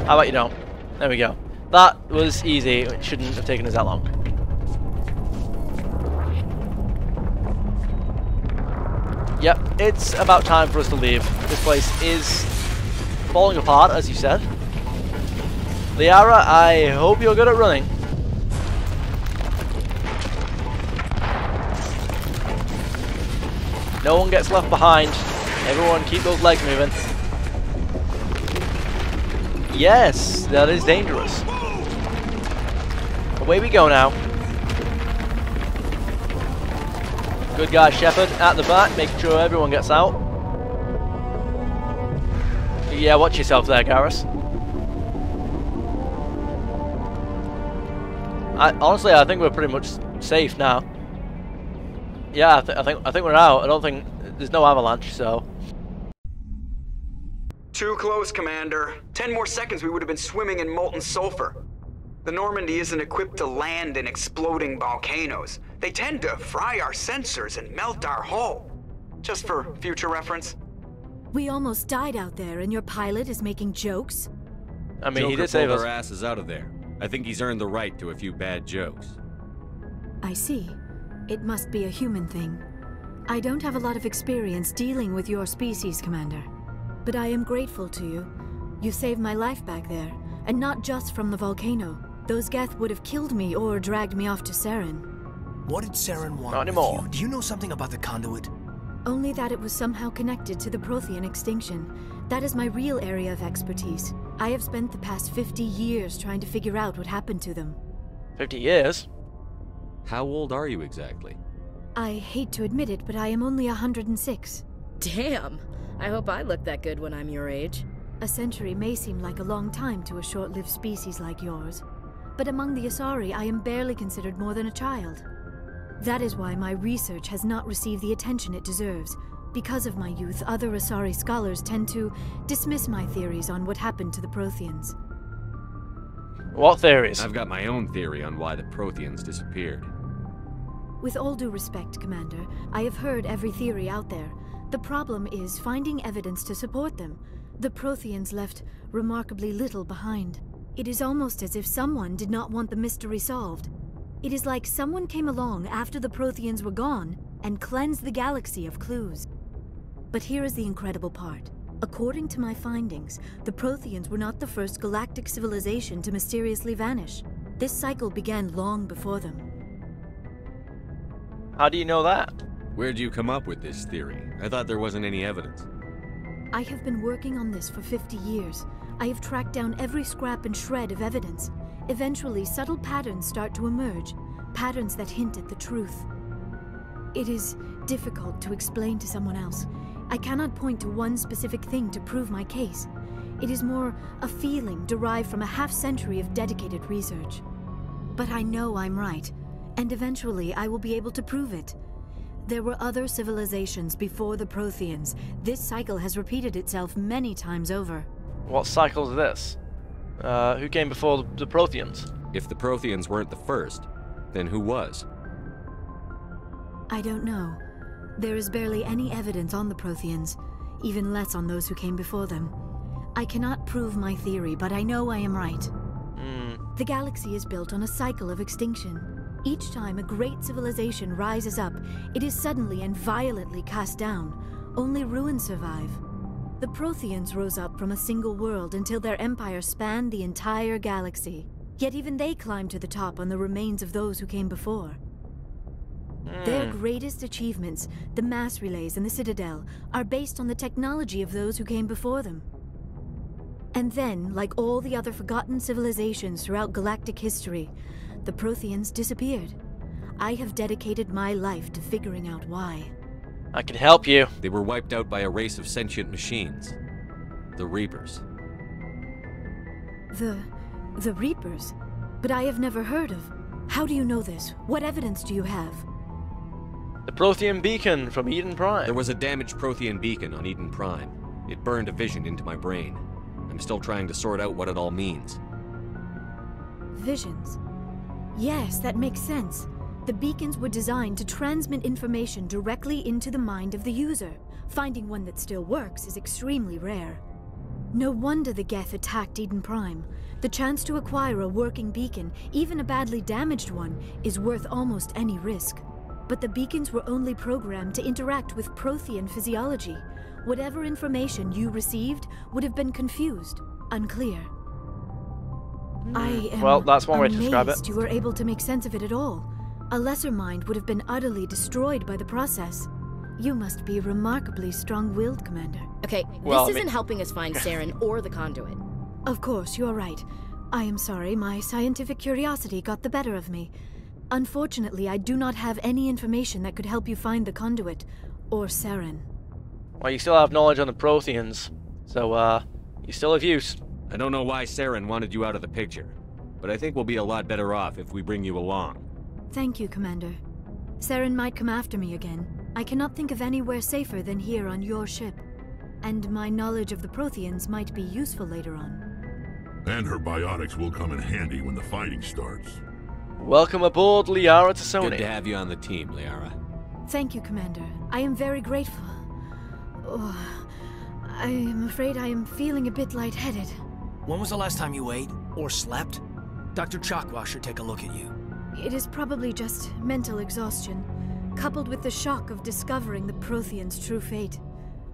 How about you don't? There we go. That was easy. It shouldn't have taken us that long. Yep, it's about time for us to leave. This place is falling apart, as you said. Liara, I hope you're good at running. No one gets left behind. Everyone keep those legs moving. Yes, that is dangerous. Away we go now. Good guy Shepard at the back, making sure everyone gets out. Yeah, watch yourself there, Garrus. Honestly, I think we're pretty much safe now. Yeah, I think we're out. I don't think there's no avalanche, so. Too close, Commander. 10 more seconds we would have been swimming in molten sulfur. The Normandy isn't equipped to land in exploding volcanoes. They tend to fry our sensors and melt our hull. Just for future reference. We almost died out there and your pilot is making jokes? I mean, Joker he did save us. our asses out of there. I think he's earned the right to a few bad jokes. I see. It must be a human thing. I don't have a lot of experience dealing with your species, Commander. But I am grateful to you. You saved my life back there, and not just from the volcano. Those Geth would have killed me or dragged me off to Saren. What did Saren want Not with anymore. you? Do you know something about the Conduit? Only that it was somehow connected to the Prothean extinction. That is my real area of expertise. I have spent the past 50 years trying to figure out what happened to them. 50 years? How old are you exactly? I hate to admit it, but I am only 106. Damn! I hope I look that good when I'm your age. A century may seem like a long time to a short-lived species like yours, but among the Asari, I am barely considered more than a child. That is why my research has not received the attention it deserves. Because of my youth, other Asari scholars tend to dismiss my theories on what happened to the Protheans. What theories? I've got my own theory on why the Protheans disappeared. With all due respect, Commander, I have heard every theory out there. The problem is finding evidence to support them. The Protheans left remarkably little behind. It is almost as if someone did not want the mystery solved. It is like someone came along after the Protheans were gone and cleansed the galaxy of clues. But here is the incredible part. According to my findings, the Protheans were not the first galactic civilization to mysteriously vanish. This cycle began long before them. How do you know that? Where'd you come up with this theory? I thought there wasn't any evidence. I have been working on this for 50 years. I have tracked down every scrap and shred of evidence. Eventually, subtle patterns start to emerge, patterns that hint at the truth. It is difficult to explain to someone else. I cannot point to one specific thing to prove my case. It is more a feeling derived from a half-century of dedicated research. But I know I'm right, and eventually I will be able to prove it. There were other civilizations before the Protheans. This cycle has repeated itself many times over. What cycle is this? Who came before the Protheans? If the Protheans weren't the first, then who was? I don't know. There is barely any evidence on the Protheans, even less on those who came before them. I cannot prove my theory, but I know I am right. The galaxy is built on a cycle of extinction. Each time a great civilization rises up, it is suddenly and violently cast down. Only ruins survive. The Protheans rose up from a single world until their empire spanned the entire galaxy. Yet even they climbed to the top on the remains of those who came before. Their greatest achievements, the mass relays and the Citadel, are based on the technology of those who came before them. And then, like all the other forgotten civilizations throughout galactic history, the Protheans disappeared. I have dedicated my life to figuring out why. I can help you. They were wiped out by a race of sentient machines. The Reapers. The Reapers? But I have never heard of. How do you know this? What evidence do you have? The Prothean beacon from Eden Prime. There was a damaged Prothean beacon on Eden Prime. It burned a vision into my brain. I'm still trying to sort out what it all means. Visions. Yes, that makes sense. The beacons were designed to transmit information directly into the mind of the user. Finding one that still works is extremely rare. No wonder the Geth attacked Eden Prime. The chance to acquire a working beacon, even a badly damaged one, is worth almost any risk. But the beacons were only programmed to interact with Prothean physiology. Whatever information you received would have been confused, unclear. I am well, that's one way to describe it. You were able to make sense of it at all. A lesser mind would have been utterly destroyed by the process. You must be remarkably strong-willed, Commander. Okay, well, this isn't helping us find Saren or the Conduit. Of course, you're right. I am sorry, my scientific curiosity got the better of me. Unfortunately, I do not have any information that could help you find the Conduit, or Saren. Well, you still have knowledge on the Protheans, so, you still have use. I don't know why Saren wanted you out of the picture, but I think we'll be a lot better off if we bring you along. Thank you, Commander. Saren might come after me again. I cannot think of anywhere safer than here on your ship. And my knowledge of the Protheans might be useful later on. And her biotics will come in handy when the fighting starts. Welcome aboard, Liara Tsoni. Good to have you on the team, Liara. Thank you, Commander. I am very grateful. Oh, I am afraid I am feeling a bit lightheaded. When was the last time you ate or slept? Dr. Chakwa should take a look at you. It is probably just mental exhaustion, coupled with the shock of discovering the Protheans' true fate.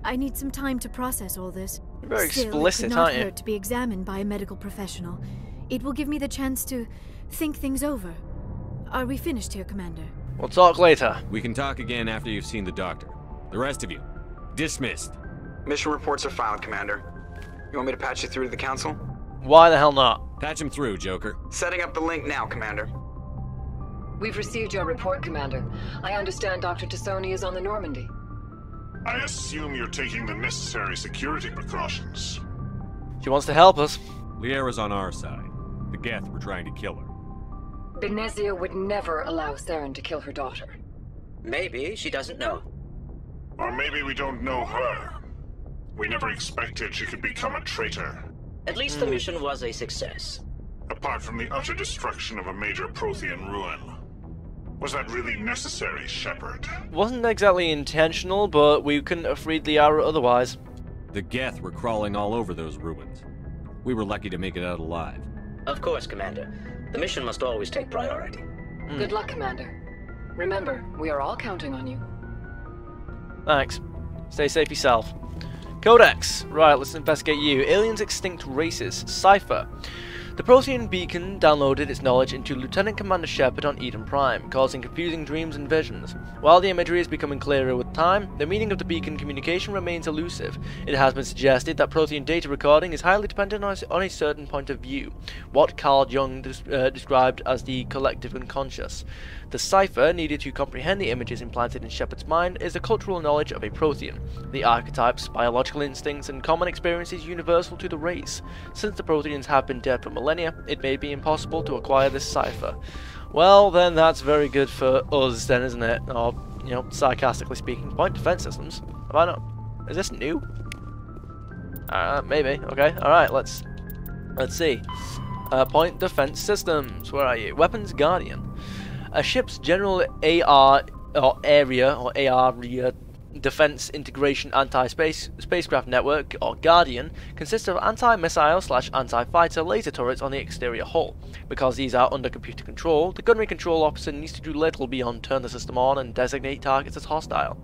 I need some time to process all this. You're very Still, explicit, it could not aren't you? hurt to be examined by a medical professional. It will give me the chance to think things over. Are we finished here, Commander? We'll talk later. We can talk again after you've seen the doctor. The rest of you, dismissed. Mission reports are filed, Commander. You want me to patch you through to the Council? Why the hell not? Patch him through, Joker. Setting up the link now, Commander. We've received your report, Commander. I understand Dr. Tsoni is on the Normandy. I assume you're taking the necessary security precautions. She wants to help us. Liara's on our side. The Geth were trying to kill her. Benezia would never allow Saren to kill her daughter. Maybe she doesn't know. Or maybe we don't know her. We never expected she could become a traitor. At least the mission was a success. Apart from the utter destruction of a major Prothean ruin. Was that really necessary, Shepard? Wasn't exactly intentional, but we couldn't have freed Liara otherwise. The Geth were crawling all over those ruins. We were lucky to make it out alive. Of course, Commander. The mission must always take priority. Good luck, Commander. Remember, we are all counting on you. Thanks. Stay safe yourself. Codex. Right, let's investigate you. Aliens, extinct races. Cipher. The Prothean beacon downloaded its knowledge into Lieutenant Commander Shepard on Eden Prime, causing confusing dreams and visions. While the imagery is becoming clearer with time, the meaning of the beacon communication remains elusive. It has been suggested that Prothean data recording is highly dependent on a certain point of view, what Carl Jung described as the collective unconscious. The cipher needed to comprehend the images implanted in Shepard's mind is the cultural knowledge of a Prothean, the archetypes, biological instincts, and common experiences universal to the race. Since the Protheans have been dead for millennia, it may be impossible to acquire this cipher. Well, then that's very good for us then, isn't it? Or, you know, sarcastically speaking. Point defense systems. Have I not? Is this new? Maybe. Okay. Alright, let's see. Point defense systems. Where are you? Weapons Guardian. A ship's general AR or area Defense Integration Spacecraft Network, or Guardian, consists of anti-missile/anti-fighter laser turrets on the exterior hull. Because these are under computer control, the gunnery control officer needs to do little beyond turn the system on and designate targets as hostile.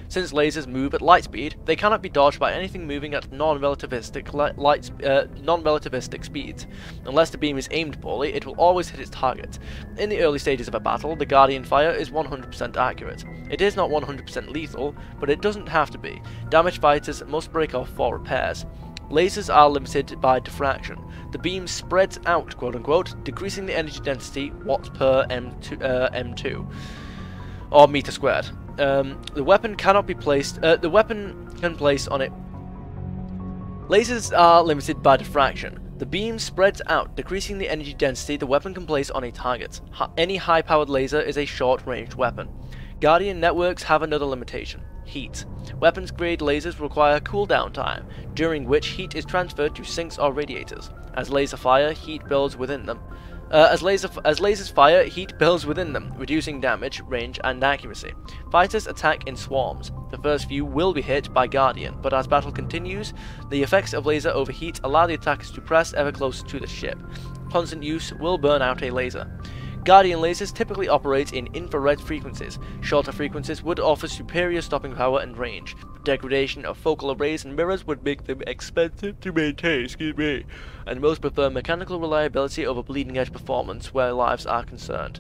Since lasers move at light speed, they cannot be dodged by anything moving at non-relativistic speeds. Unless the beam is aimed poorly, it will always hit its target. In the early stages of a battle, the Guardian fire is 100% accurate. It is not 100% lethal, but it doesn't have to be. Damaged fighters must break off for repairs. Lasers are limited by diffraction. The beam spreads out, quote-unquote, decreasing the energy density watts per M2, or meter squared. The weapon cannot be placed. The weapon can place on it. Lasers are limited by diffraction. The beam spreads out, decreasing the energy density the weapon can place on a target. Any high-powered laser is a short-range weapon. Guardian networks have another limitation: heat. Weapons-grade lasers require cooldown time, during which heat is transferred to sinks or radiators. As lasers fire, heat builds within them. As lasers fire, heat builds within them, reducing damage, range, and accuracy. Fighters attack in swarms. The first few will be hit by Guardian, but as battle continues, the effects of laser overheat allow the attackers to press ever closer to the ship. Constant use will burn out a laser. Guardian lasers typically operate in infrared frequencies. Shorter frequencies would offer superior stopping power and range. Degradation of focal arrays and mirrors would make them expensive to maintain, and most prefer mechanical reliability over bleeding-edge performance where lives are concerned.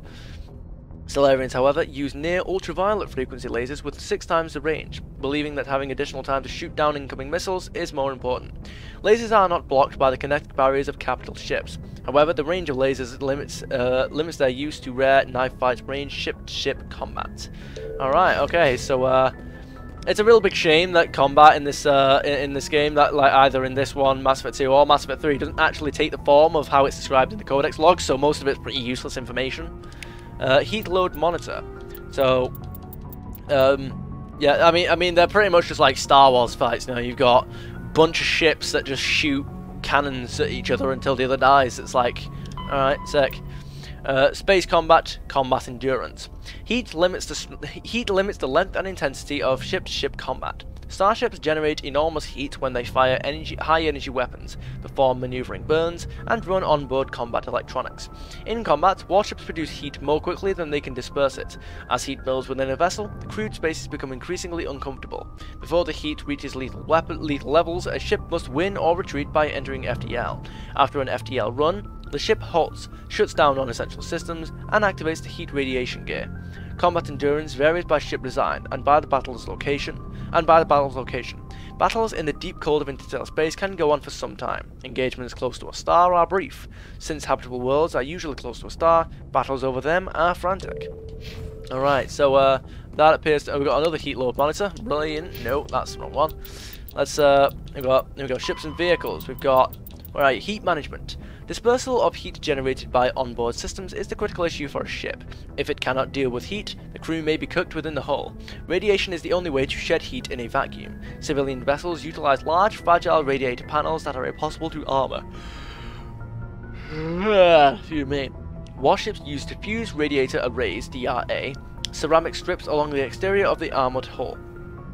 Solarians, however, use near-ultraviolet frequency lasers with 6 times the range, believing that having additional time to shoot down incoming missiles is more important. Lasers are not blocked by the kinetic barriers of capital ships. However, the range of lasers limits their use to rare knife fight range ship-to-ship combat. Alright, okay, so it's a real big shame that combat in this game, that like either in this one, Mass Effect 2 or Mass Effect 3, doesn't actually take the form of how it's described in the Codex logs, so most of it's pretty useless information. Heat load monitor. So, yeah, I mean, they're pretty much just like Star Wars fights. Now you've got a bunch of ships that just shoot cannons at each other until the other dies. It's like, all right, sick. Space combat, combat endurance. Heat limits the length and intensity of ship-to-ship combat. Starships generate enormous heat when they fire high-energy weapons, perform maneuvering burns, and run onboard combat electronics. In combat, warships produce heat more quickly than they can disperse it. As heat builds within a vessel, the crewed spaces become increasingly uncomfortable. Before the heat reaches lethal levels, a ship must win or retreat by entering FTL. After an FTL run, the ship halts, shuts down non-essential systems, and activates the heat radiation gear. Combat endurance varies by ship design and by the battle's location. Battles in the deep cold of interstellar space can go on for some time. Engagements close to a star are brief. Since habitable worlds are usually close to a star, battles over them are frantic. Alright, so that appears to... we've got another heat load monitor. Brilliant. No, that's the wrong one. Let's we've got ships and vehicles. We've got heat management. Dispersal of heat generated by onboard systems is the critical issue for a ship. If it cannot deal with heat, the crew may be cooked within the hull. Radiation is the only way to shed heat in a vacuum. Civilian vessels utilize large, fragile radiator panels that are impossible to armor. Excuse me. Warships use diffuse radiator arrays, DRA, ceramic strips along the exterior of the armored hull.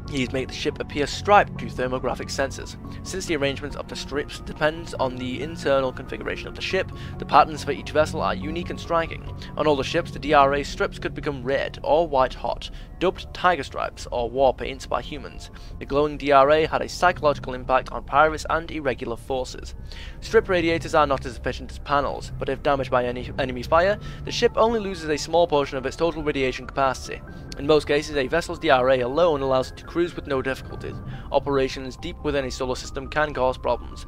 These make the ship appear striped to thermographic sensors. Since the arrangement of the strips depends on the internal configuration of the ship, the patterns for each vessel are unique and striking. On older ships, the DRA strips could become red or white hot, dubbed tiger stripes or war paints by humans. The glowing DRA had a psychological impact on pirates and irregular forces. Strip radiators are not as efficient as panels, but if damaged by enemy fire, the ship only loses a small portion of its total radiation capacity. In most cases, a vessel's DRA alone allows it to cruise with no difficulties. Operations deep within a solar system can cause problems.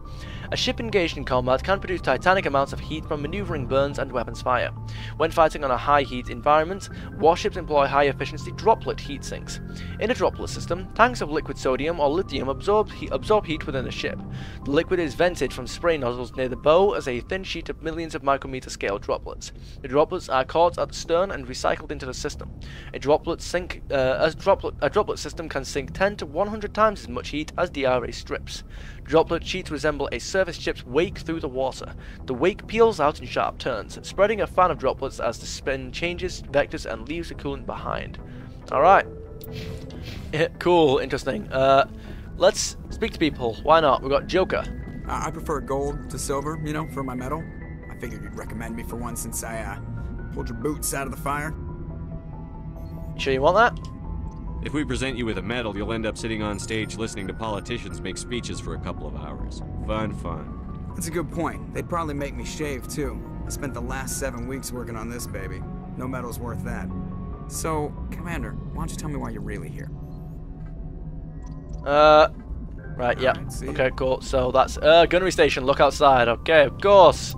A ship engaged in combat can produce titanic amounts of heat from maneuvering burns and weapons fire. When fighting on a high heat environment, warships employ high efficiency droplet heat sinks. In a droplet system, tanks of liquid sodium or lithium absorb heat within the ship. The liquid is vented from spray nozzles near the bow as a thin sheet of millions of micrometer scale droplets. The droplets are caught at the stern and recycled into the system. A droplet system can sink 10 to 100 times as much heat as DRA strips. Droplet sheets resemble a surface ship's wake through the water. The wake peels out in sharp turns, spreading a fan of droplets as the spin changes vectors and leaves the coolant behind. Alright, Cool, interesting. Let's speak to people. Why not? We've got Joker. I prefer gold to silver, you know, for my medal. I figured you'd recommend me for one since I pulled your boots out of the fire. Sure you want that? If we present you with a medal, you'll end up sitting on stage listening to politicians make speeches for a couple of hours. Fun. That's a good point. They'd probably make me shave, too. I spent the last 7 weeks working on this baby. No medal's worth that. So, Commander, why don't you tell me why you're really here? Right, yeah. Okay, cool. So that's gunnery station. Look outside. Okay, of course.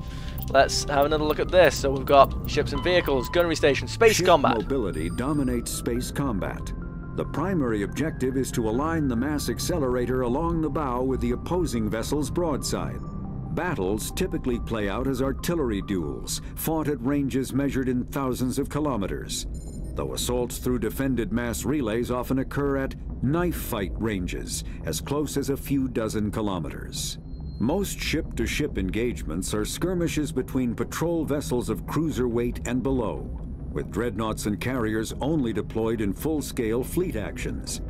Let's have another look at this. So we've got ships and vehicles, gunnery station, space combat. Mobility dominates space combat. The primary objective is to align the mass accelerator along the bow with the opposing vessel's broadside. Battles typically play out as artillery duels, fought at ranges measured in thousands of kilometers, though assaults through defended mass relays often occur at knife fight ranges, as close as a few dozen kilometers. Most ship-to-ship engagements are skirmishes between patrol vessels of cruiser weight and below, with dreadnoughts and carriers only deployed in full-scale fleet actions.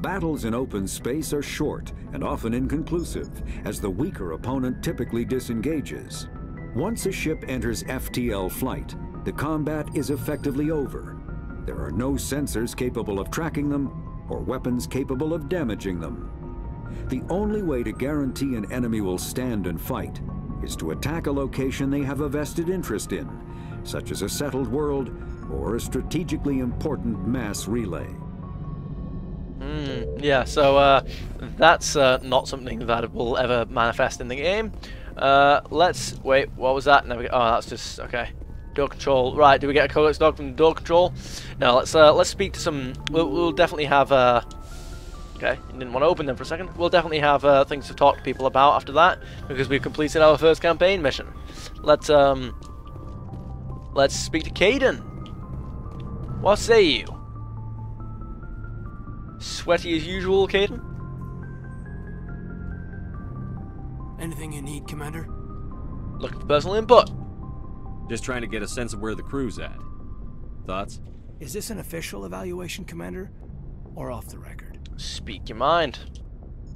Battles in open space are short and often inconclusive, as the weaker opponent typically disengages. Once a ship enters FTL flight, the combat is effectively over. There are no sensors capable of tracking them or weapons capable of damaging them. The only way to guarantee an enemy will stand and fight is to attack a location they have a vested interest in, such as a settled world or a strategically important mass relay. Yeah, so that's not something that will ever manifest in the game. Let's wait. What was that? Oh, that's just okay. Door control. Right? Do we get a codex dog from door control? No. Let's speak to some. We'll definitely have. Okay, you didn't want to open them for a second. We'll definitely have things to talk to people about after that because we've completed our first campaign mission. Let's speak to Caden. What say you? Sweaty as usual, Caden? Anything you need, Commander? Looking for personal input. Just trying to get a sense of where the crew's at. Thoughts? Is this an official evaluation, Commander? Or off the record? Speak your mind.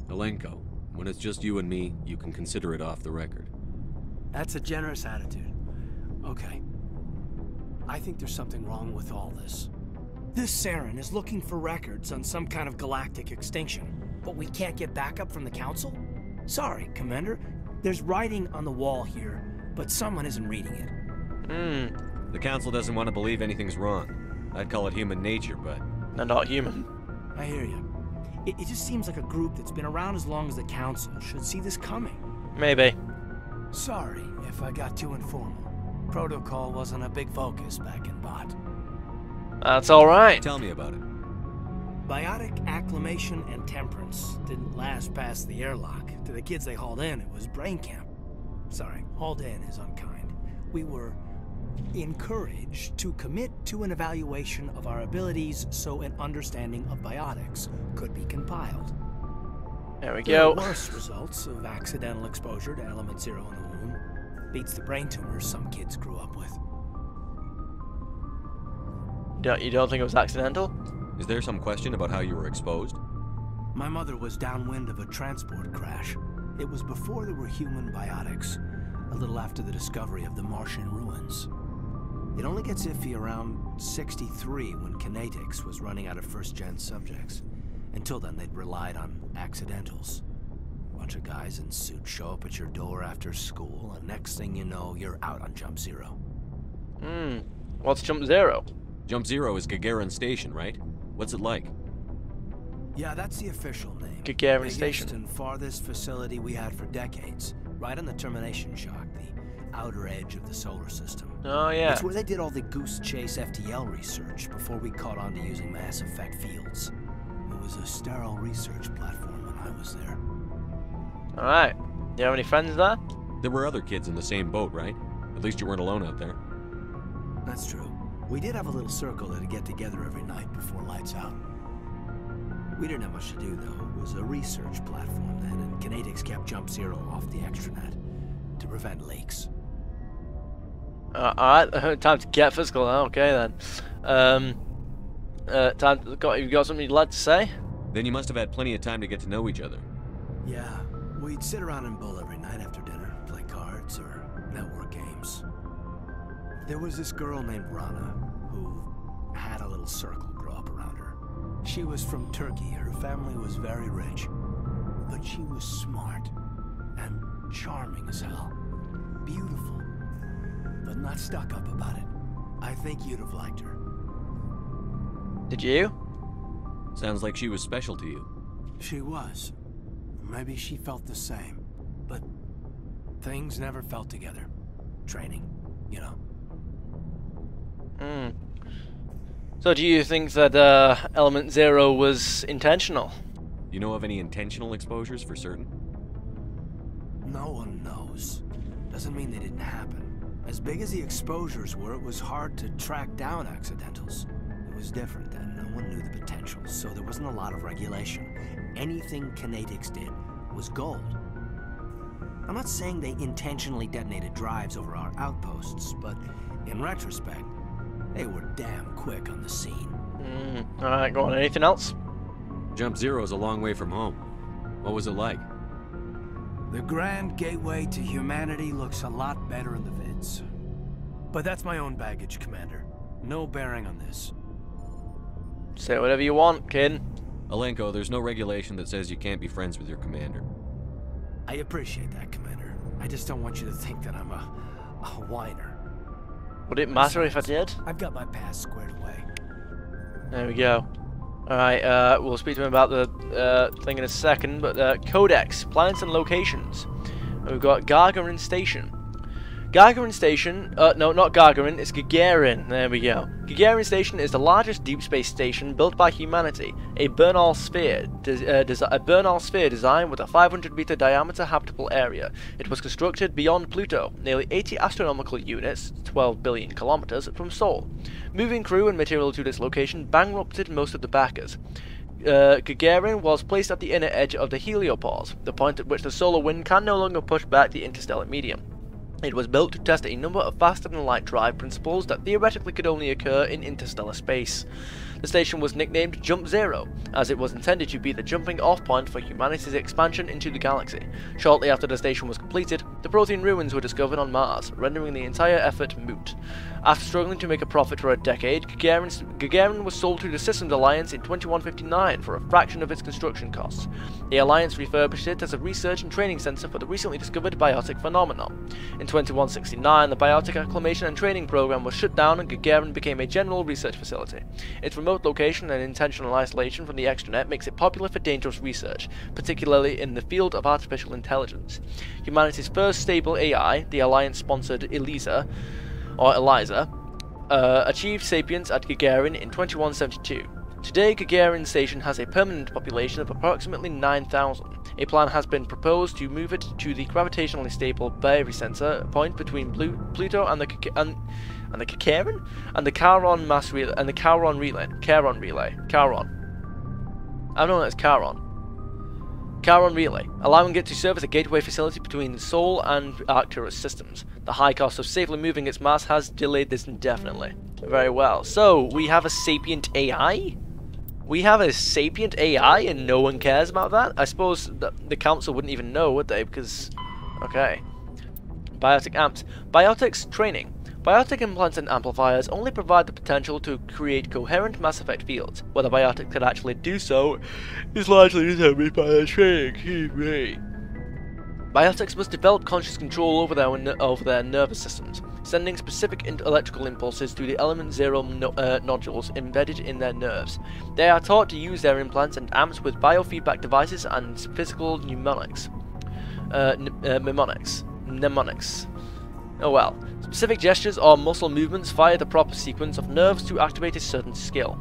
Alenko, when it's just you and me, you can consider it off the record. That's a generous attitude. Okay. I think there's something wrong with all this. This Saren is looking for records on some kind of galactic extinction, but we can't get backup from the Council? Sorry, Commander. There's writing on the wall here, but someone isn't reading it. The Council doesn't want to believe anything's wrong. I'd call it human nature, but... They're not human. I hear you. It just seems like a group that's been around as long as the Council should see this coming. Maybe. Sorry if I got too informal. Protocol wasn't a big focus back in Bot. That's alright. Tell me about it. Biotic acclimation and temperance didn't last past the airlock. To the kids they hauled in, it was brain camp. Sorry, hauled in is unkind. We were encouraged to commit to an evaluation of our abilities so an understanding of biotics could be compiled. There we go. The worst results of accidental exposure to element 0 in the womb beats the brain tumors some kids grew up with. You don't think it was accidental? Is there some question about how you were exposed? My mother was downwind of a transport crash. It was before there were human biotics, a little after the discovery of the Martian ruins. It only gets iffy around 63 when Kinetics was running out of first-gen subjects. Until then, they'd relied on accidentals. A bunch of guys in suits show up at your door after school, and next thing you know, you're out on Jump Zero. What's Jump Zero? Jump Zero is Gagarin Station, right? What's it like? Yeah, that's the official name. Gagarin Station. Biggest and farthest facility we had for decades. Right on the termination shock, the outer edge of the solar system. Oh, yeah. It's where they did all the Goose Chase FTL research before we caught on to using mass effect fields. It was a sterile research platform when I was there. Alright. Do you have any friends there? There were other kids in the same boat, right? At least you weren't alone out there. That's true. We did have a little circle that'd get together every night before lights out. We didn't have much to do, though. It was a research platform then, and Kinetics kept Jump Zero off the extranet to prevent leaks. Alright, time to get physical. Okay, then. You got something you'd like to say? Then you must have had plenty of time to get to know each other. Yeah, we'd sit around and bowl every night after dinner, play cards or network games. There was this girl named Rana who had a little circle grow up around her. She was from Turkey. Her family was very rich, but she was smart and charming as hell. Beautiful, but not stuck up about it. I think you'd have liked her. Did you? Sounds like she was special to you. She was. Maybe she felt the same, but things never felt together. Training, you know. So do you think that Element Zero was intentional? You know of any intentional exposures for certain? No one knows. Doesn't mean they didn't happen. As big as the exposures were, it was hard to track down accidentals. It was different then. No one knew the potential, so there wasn't a lot of regulation. Anything Kinetics did was gold. I'm not saying they intentionally detonated drives over our outposts, but in retrospect, they were damn quick on the scene. Alright, go on. Anything else? Jump Zero's a long way from home. What was it like? The grand gateway to humanity looks a lot better in the vids. But that's my own baggage, Commander. No bearing on this. Say whatever you want, kid. Alenko, there's no regulation that says you can't be friends with your commander. I appreciate that, Commander. I just don't want you to think that I'm a whiner. Would it matter if I did? I've got my past squared away. There we go. Alright, we'll speak to him about the thing in a second, but Codex, planets and locations. We've got Gagarin Station. Gagarin Station, no, not Gagarin, it's Gagarin. There we go. Gagarin Station is the largest deep space station built by humanity. A Bernal sphere, designed with a 500-meter diameter habitable area. It was constructed beyond Pluto, nearly 80 astronomical units, 12 billion kilometers, from Sol. Moving crew and material to this location bankrupted most of the backers. Gagarin was placed at the inner edge of the heliopause, the point at which the solar wind can no longer push back the interstellar medium. It was built to test a number of faster-than-light drive principles that theoretically could only occur in interstellar space. The station was nicknamed Jump Zero, as it was intended to be the jumping-off point for humanity's expansion into the galaxy. Shortly after the station was completed, the Prothean ruins were discovered on Mars, rendering the entire effort moot. After struggling to make a profit for a decade, Gagarin was sold to the Systems Alliance in 2159 for a fraction of its construction costs. The Alliance refurbished it as a research and training center for the recently discovered biotic phenomenon. In 2169, the biotic acclimation and training program was shut down and Gagarin became a general research facility. Its remote location and intentional isolation from the extranet makes it popular for dangerous research, particularly in the field of artificial intelligence. Humanity's first stable AI, the Alliance-sponsored Eliza, achieved sapience at Gagarin in 2172. Today, Gagarin Station has a permanent population of approximately 9,000. A plan has been proposed to move it to the gravitationally stable barycenter point between Pluto and the Gagarin and the Charon mass relay and the Charon relay. I've known it as Charon relay, allowing it to serve as a gateway facility between Sol and Arcturus systems. The high cost of safely moving its mass has delayed this indefinitely. Very well. So we have a sapient AI. We have a sapient AI and no one cares about that? I suppose the council wouldn't even know, would they? Because, okay. Biotic amps. Biotics training. Biotic implants and amplifiers only provide the potential to create coherent mass effect fields. Whether biotic could actually do so is largely determined by their training. Biotics must develop conscious control over their nervous systems, sending specific electrical impulses to the Element Zero nodules embedded in their nerves. They are taught to use their implants and amps with biofeedback devices and physical mnemonics. Oh well. Specific gestures or muscle movements fire the proper sequence of nerves to activate a certain skill.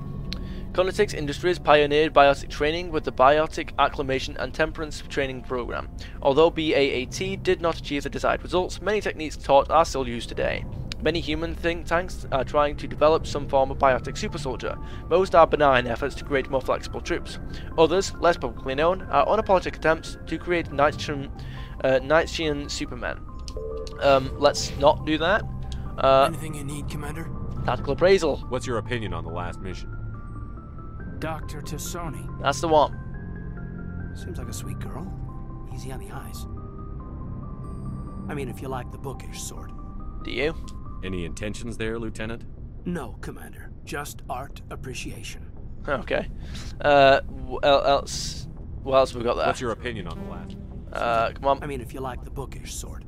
Kinetics Industries pioneered biotic training with the Biotic Acclimation and Temperance Training Program. Although BAAT did not achieve the desired results, many techniques taught are still used today. Many human think tanks are trying to develop some form of biotic super soldier. Most are benign efforts to create more flexible troops. Others, less publicly known, are unapologetic attempts to create Nietzschean supermen. Let's not do that. Anything you need, Commander? Tactical appraisal. What's your opinion on the last mission? Dr. Tsoni. That's the one. Seems like a sweet girl. Easy on the eyes. I mean, if you like the bookish sort. Do you? Any intentions there, Lieutenant? No, Commander. Just art appreciation. Okay. What else have we got there? What's your opinion on the lad? Come on. I mean, if you like the bookish sort.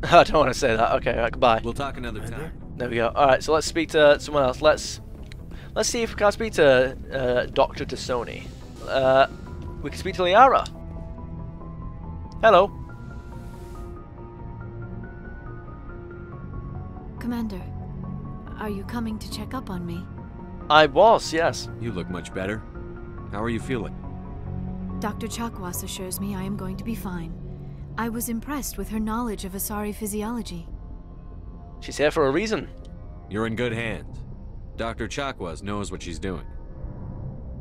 I don't want to say that. Okay, right, goodbye. We'll talk another time. There we go. Alright, so let's speak to someone else. Let's see if we can speak to Dr. Tsoni. We can speak to Liara. Hello. Commander, are you coming to check up on me? I was, yes. You look much better. How are you feeling? Dr. Chakwas assures me I am going to be fine. I was impressed with her knowledge of Asari physiology. She's here for a reason. You're in good hands. Dr. Chakwas knows what she's doing.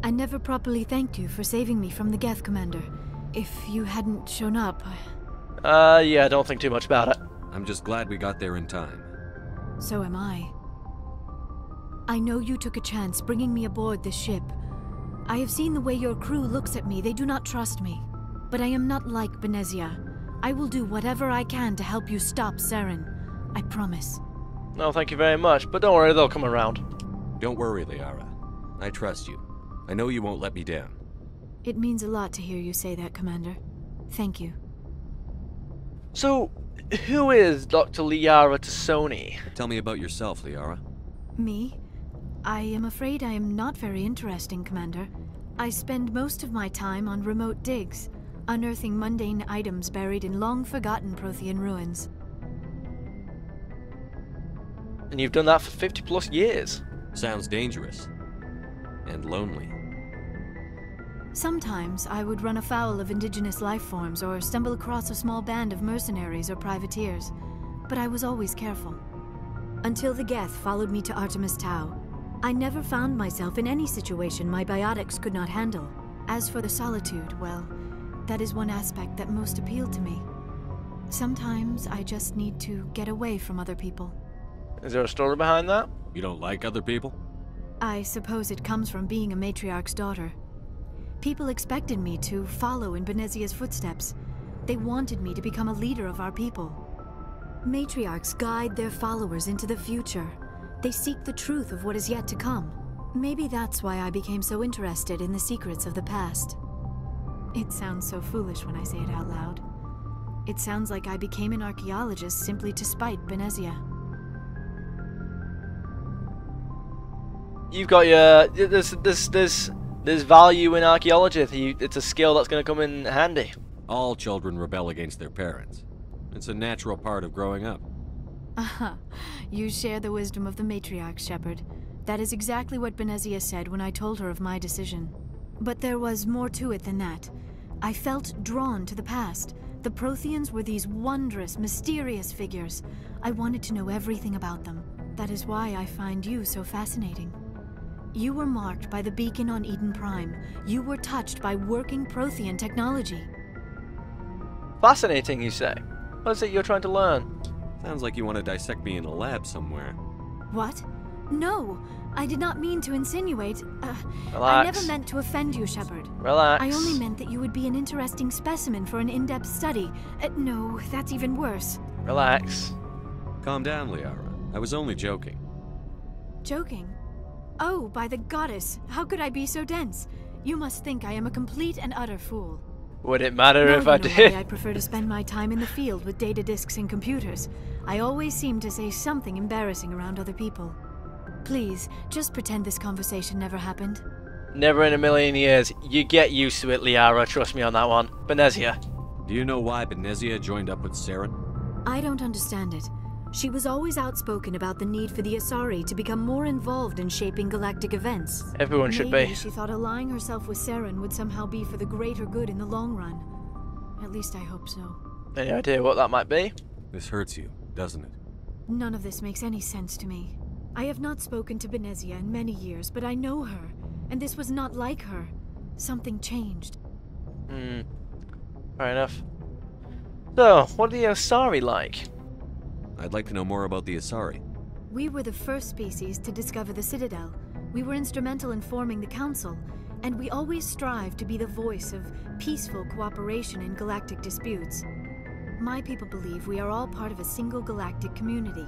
I never properly thanked you for saving me from the Geth, Commander. If you hadn't shown up... yeah, don't think too much about it. I'm just glad we got there in time. So am I. I know you took a chance bringing me aboard this ship. I have seen the way your crew looks at me. They do not trust me. But I am not like Benezia. I will do whatever I can to help you stop Saren. I promise. No, thank you very much. But don't worry, they'll come around. Don't worry, Liara. I trust you. I know you won't let me down. It means a lot to hear you say that, Commander. Thank you. So, who is Dr. Liara Tsoni? Tell me about yourself, Liara. Me? I am afraid I am not very interesting, Commander. I spend most of my time on remote digs, unearthing mundane items buried in long-forgotten Prothean ruins. And you've done that for 50+ years. Sounds dangerous. And lonely. Sometimes I would run afoul of indigenous life forms or stumble across a small band of mercenaries or privateers, but I was always careful. Until the Geth followed me to Artemis Tau, I never found myself in any situation my biotics could not handle. As for the solitude, well, that is one aspect that most appealed to me. Sometimes I just need to get away from other people. Is there a story behind that? You don't like other people? I suppose it comes from being a matriarch's daughter. People expected me to follow in Benezia's footsteps. They wanted me to become a leader of our people. Matriarchs guide their followers into the future. They seek the truth of what is yet to come. Maybe that's why I became so interested in the secrets of the past. It sounds so foolish when I say it out loud. It sounds like I became an archaeologist simply to spite Benezia. You've got your... There's value in archaeology. It's a skill that's going to come in handy. All children rebel against their parents. It's a natural part of growing up. Aha. You share the wisdom of the matriarch, Shepard. That is exactly what Benezia said when I told her of my decision. But there was more to it than that. I felt drawn to the past. The Protheans were these wondrous, mysterious figures. I wanted to know everything about them. That is why I find you so fascinating. You were marked by the beacon on Eden Prime. You were touched by working Prothean technology. Fascinating, you say? What is it you're trying to learn? Sounds like you want to dissect me in a lab somewhere. What? No, I did not mean to insinuate. Relax. I never meant to offend you, Shepard. Relax. I only meant that you would be an interesting specimen for an in-depth study. No, that's even worse. Relax. Calm down, Liara. I was only joking. Joking? Oh, by the goddess, how could I be so dense? You must think I am a complete and utter fool. Would it matter if I did? Why I prefer to spend my time in the field with data disks and computers. I always seem to say something embarrassing around other people. Please, just pretend this conversation never happened. Never in a million years. You get used to it, Liara. Trust me on that one. Benezia. Do you know why Benezia joined up with Saren? I don't understand it. She was always outspoken about the need for the Asari to become more involved in shaping galactic events. Everyone should be. Maybe she thought allying herself with Saren would somehow be for the greater good in the long run. At least I hope so. Any idea what that might be? This hurts you, doesn't it? None of this makes any sense to me. I have not spoken to Benezia in many years, but I know her, and this was not like her. Something changed. Fair enough. So, what are the Asari like? I'd like to know more about the Asari. We were the first species to discover the Citadel. We were instrumental in forming the Council, and we always strive to be the voice of peaceful cooperation in galactic disputes. My people believe we are all part of a single galactic community.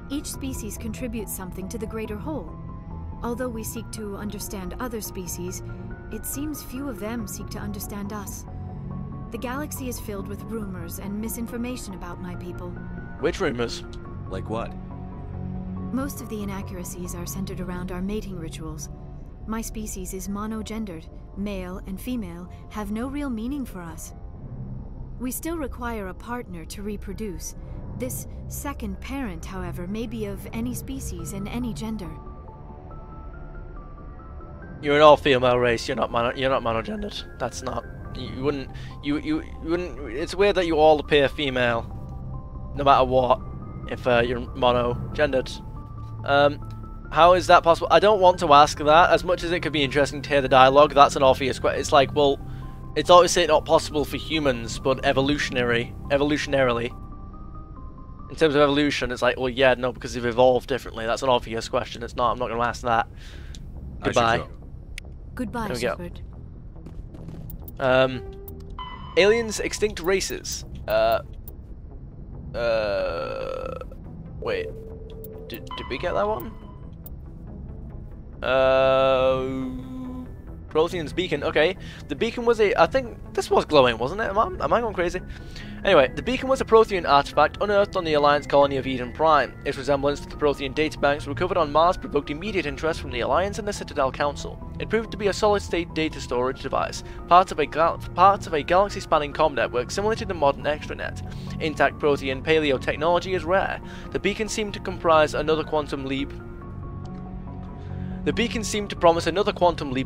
Each species contributes something to the greater whole. Although we seek to understand other species, it seems few of them seek to understand us. The galaxy is filled with rumors and misinformation about my people. Which rumors? Like what? Most of the inaccuracies are centered around our mating rituals. My species is monogendered. Male and female have no real meaning for us. We still require a partner to reproduce. This second parent, however, may be of any species and any gender. You're an all-female race. You're not monogendered. That's not. You wouldn't. You wouldn't. It's weird that you all appear female, no matter what, if you're monogendered. How is that possible? I don't want to ask that. As much as it could be interesting to hear the dialogue, that's an obvious question. It's like, well, it's obviously not possible for humans, but evolutionarily, in terms of evolution, it's like, well, yeah, no, because they've evolved differently. That's an obvious question. It's not. I'm not going to ask that. Goodbye. Goodbye, Shepard. Aliens, extinct races. Wait. Did we get that one? Prothean's beacon. Okay, the beacon was I think this was glowing, wasn't it? Am I going crazy? Anyway, the beacon was a Prothean artifact unearthed on the Alliance colony of Eden Prime. Its resemblance to the Prothean databanks recovered on Mars provoked immediate interest from the Alliance and the Citadel Council. It proved to be a solid-state data storage device, part of a galaxy-spanning comm network similar to the modern extranet. Intact Prothean paleo technology is rare. The beacon seemed to promise another quantum leap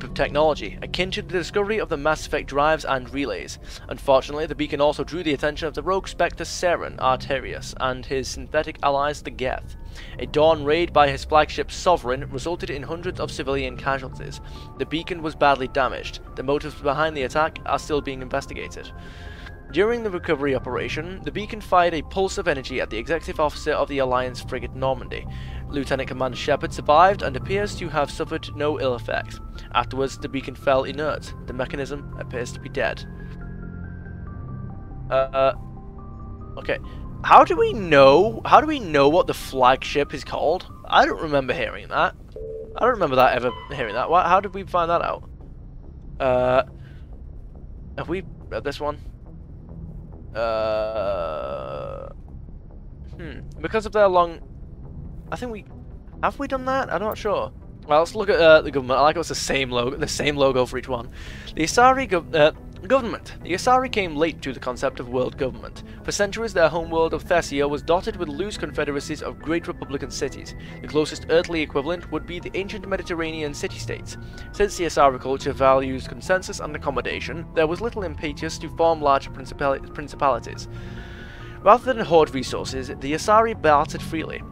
of technology, akin to the discovery of the Mass Effect drives and relays. Unfortunately, the beacon also drew the attention of the rogue Spectre Saren Arterius and his synthetic allies, the Geth. A dawn raid by his flagship Sovereign resulted in hundreds of civilian casualties. The beacon was badly damaged. The motives behind the attack are still being investigated. During the recovery operation, the beacon fired a pulse of energy at the executive officer of the Alliance frigate Normandy. Lieutenant Commander Shepard survived and appears to have suffered no ill effects. Afterwards, the beacon fell inert. The mechanism appears to be dead. Okay. How do we know what the flagship is called? I don't remember hearing that. I don't remember ever hearing that. How did we find that out? Have we read this one? Because of their long... I think have we done that? I'm not sure. Well, let's look at the government. I like it's the same logo for each one. The Asari Government. The Asari came late to the concept of world government. For centuries, their homeworld of Thessia was dotted with loose confederacies of great republican cities. The closest earthly equivalent would be the ancient Mediterranean city-states. Since the Asari culture values consensus and accommodation, there was little impetus to form larger principalities. Rather than hoard resources, the Asari bartered freely.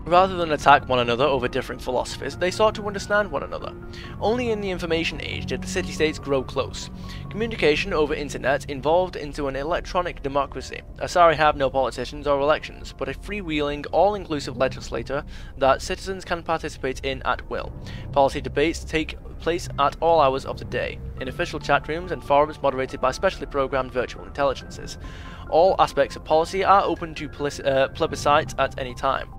Rather than attack one another over differing philosophies, they sought to understand one another. Only in the information age did the city-states grow close. Communication over internet evolved into an electronic democracy. Asari have no politicians or elections, but a freewheeling, all-inclusive legislature that citizens can participate in at will. Policy debates take place at all hours of the day, in official chat rooms and forums moderated by specially programmed virtual intelligences. All aspects of policy are open to plebiscite at any time.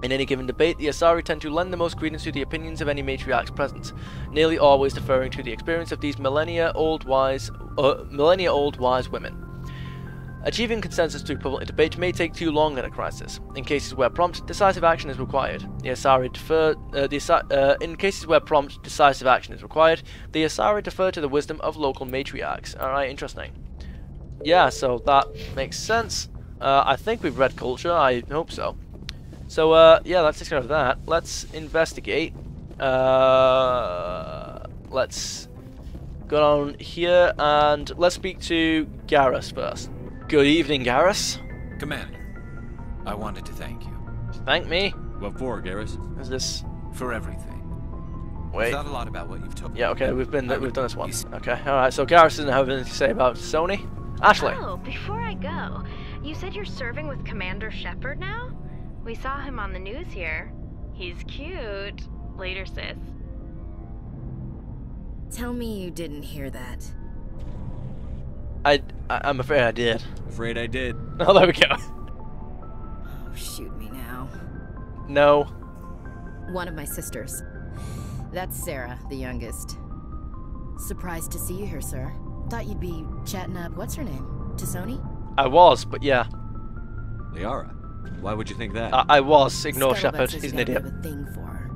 In any given debate, the Asari tend to lend the most credence to the opinions of any matriarchs present, nearly always deferring to the experience of these millennia-old wise women. Achieving consensus through public debate may take too long in a crisis. In cases where prompt, decisive action is required, the Asari defer. In cases where prompt, decisive action is required, the Asari defer to the wisdom of local matriarchs. All right, interesting. Yeah, so that makes sense. I think we've read culture. I hope so. So, yeah, let's take care of that. Let's investigate. Let's go down here and let's speak to Garrus first. Good evening, Garrus. Commander, I wanted to thank you. Thank me? What for, Garrus? Is this... For everything. Wait. I've thought a lot about what you've told me. Yeah, okay, we've done this one. Okay, alright, so Garrus doesn't have anything to say about Tsoni. Ashley. Oh, before I go, you said you're serving with Commander Shepard now? We saw him on the news here. He's cute. Later, sis. Tell me you didn't hear that. I'm afraid I did. Afraid I did. Oh, there we go. Oh, shoot me now. No. One of my sisters. That's Sarah, the youngest. Surprised to see you here, sir. Thought you'd be chatting up, what's her name? Tsoni? I was, but yeah. Liara, why would you think that? I was. Ignore Scuttlebutt Shepard. says He's you an have idiot. a thing for her.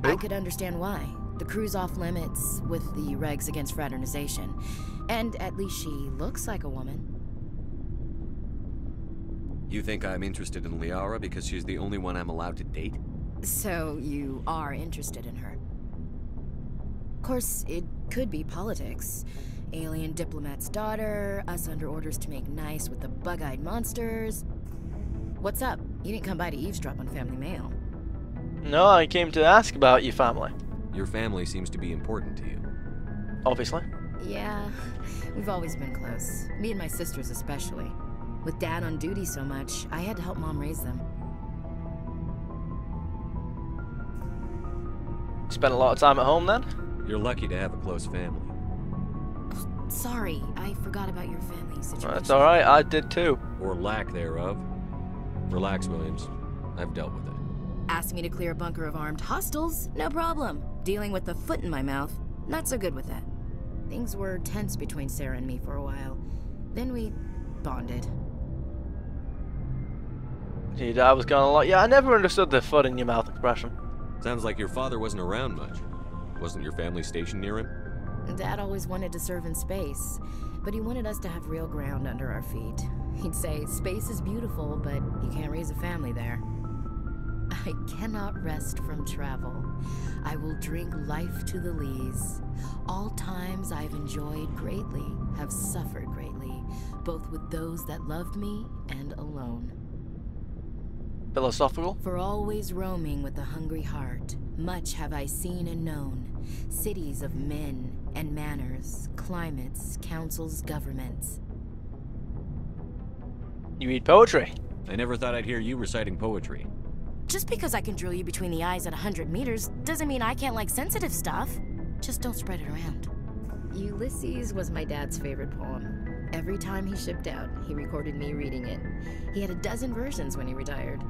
I could understand why. The crew's off limits with the regs against fraternization. And at least she looks like a woman. You think I'm interested in Liara because she's the only one I'm allowed to date? So you are interested in her. Of course, it could be politics. Alien diplomat's daughter, us under orders to make nice with the bug-eyed monsters. What's up? You didn't come by to eavesdrop on family mail. No, I came to ask about your family. Your family seems to be important to you. Obviously. Yeah, we've always been close. Me and my sisters especially. With Dad on duty so much, I had to help Mom raise them. Spent a lot of time at home then? You're lucky to have a close family. Sorry, I forgot about your family situation. That's alright, I did too. Or lack thereof. Relax, Williams. I've dealt with it. Asked me to clear a bunker of armed hostiles? No problem. Dealing with the foot in my mouth? Not so good with that. Things were tense between Sarah and me for a while. Then we bonded. Gee, Dad was gone a lot. Yeah, I never understood the foot in your mouth expression. Sounds like your father wasn't around much. Wasn't your family stationed near him? Dad always wanted to serve in space, but he wanted us to have real ground under our feet. He'd say, space is beautiful, but you can't raise a family there. I cannot rest from travel. I will drink life to the lees. All times I've enjoyed greatly, have suffered greatly, both with those that loved me and alone. Philosophical? For always roaming with a hungry heart, much have I seen and known. Cities of men and manners, climates, councils, governments. You read poetry? I never thought I'd hear you reciting poetry. Just because I can drill you between the eyes at 100 meters doesn't mean I can't like sensitive stuff. Just don't spread it around. Ulysses was my dad's favorite poem. Every time he shipped out, he recorded me reading it. He had a dozen versions when he retired.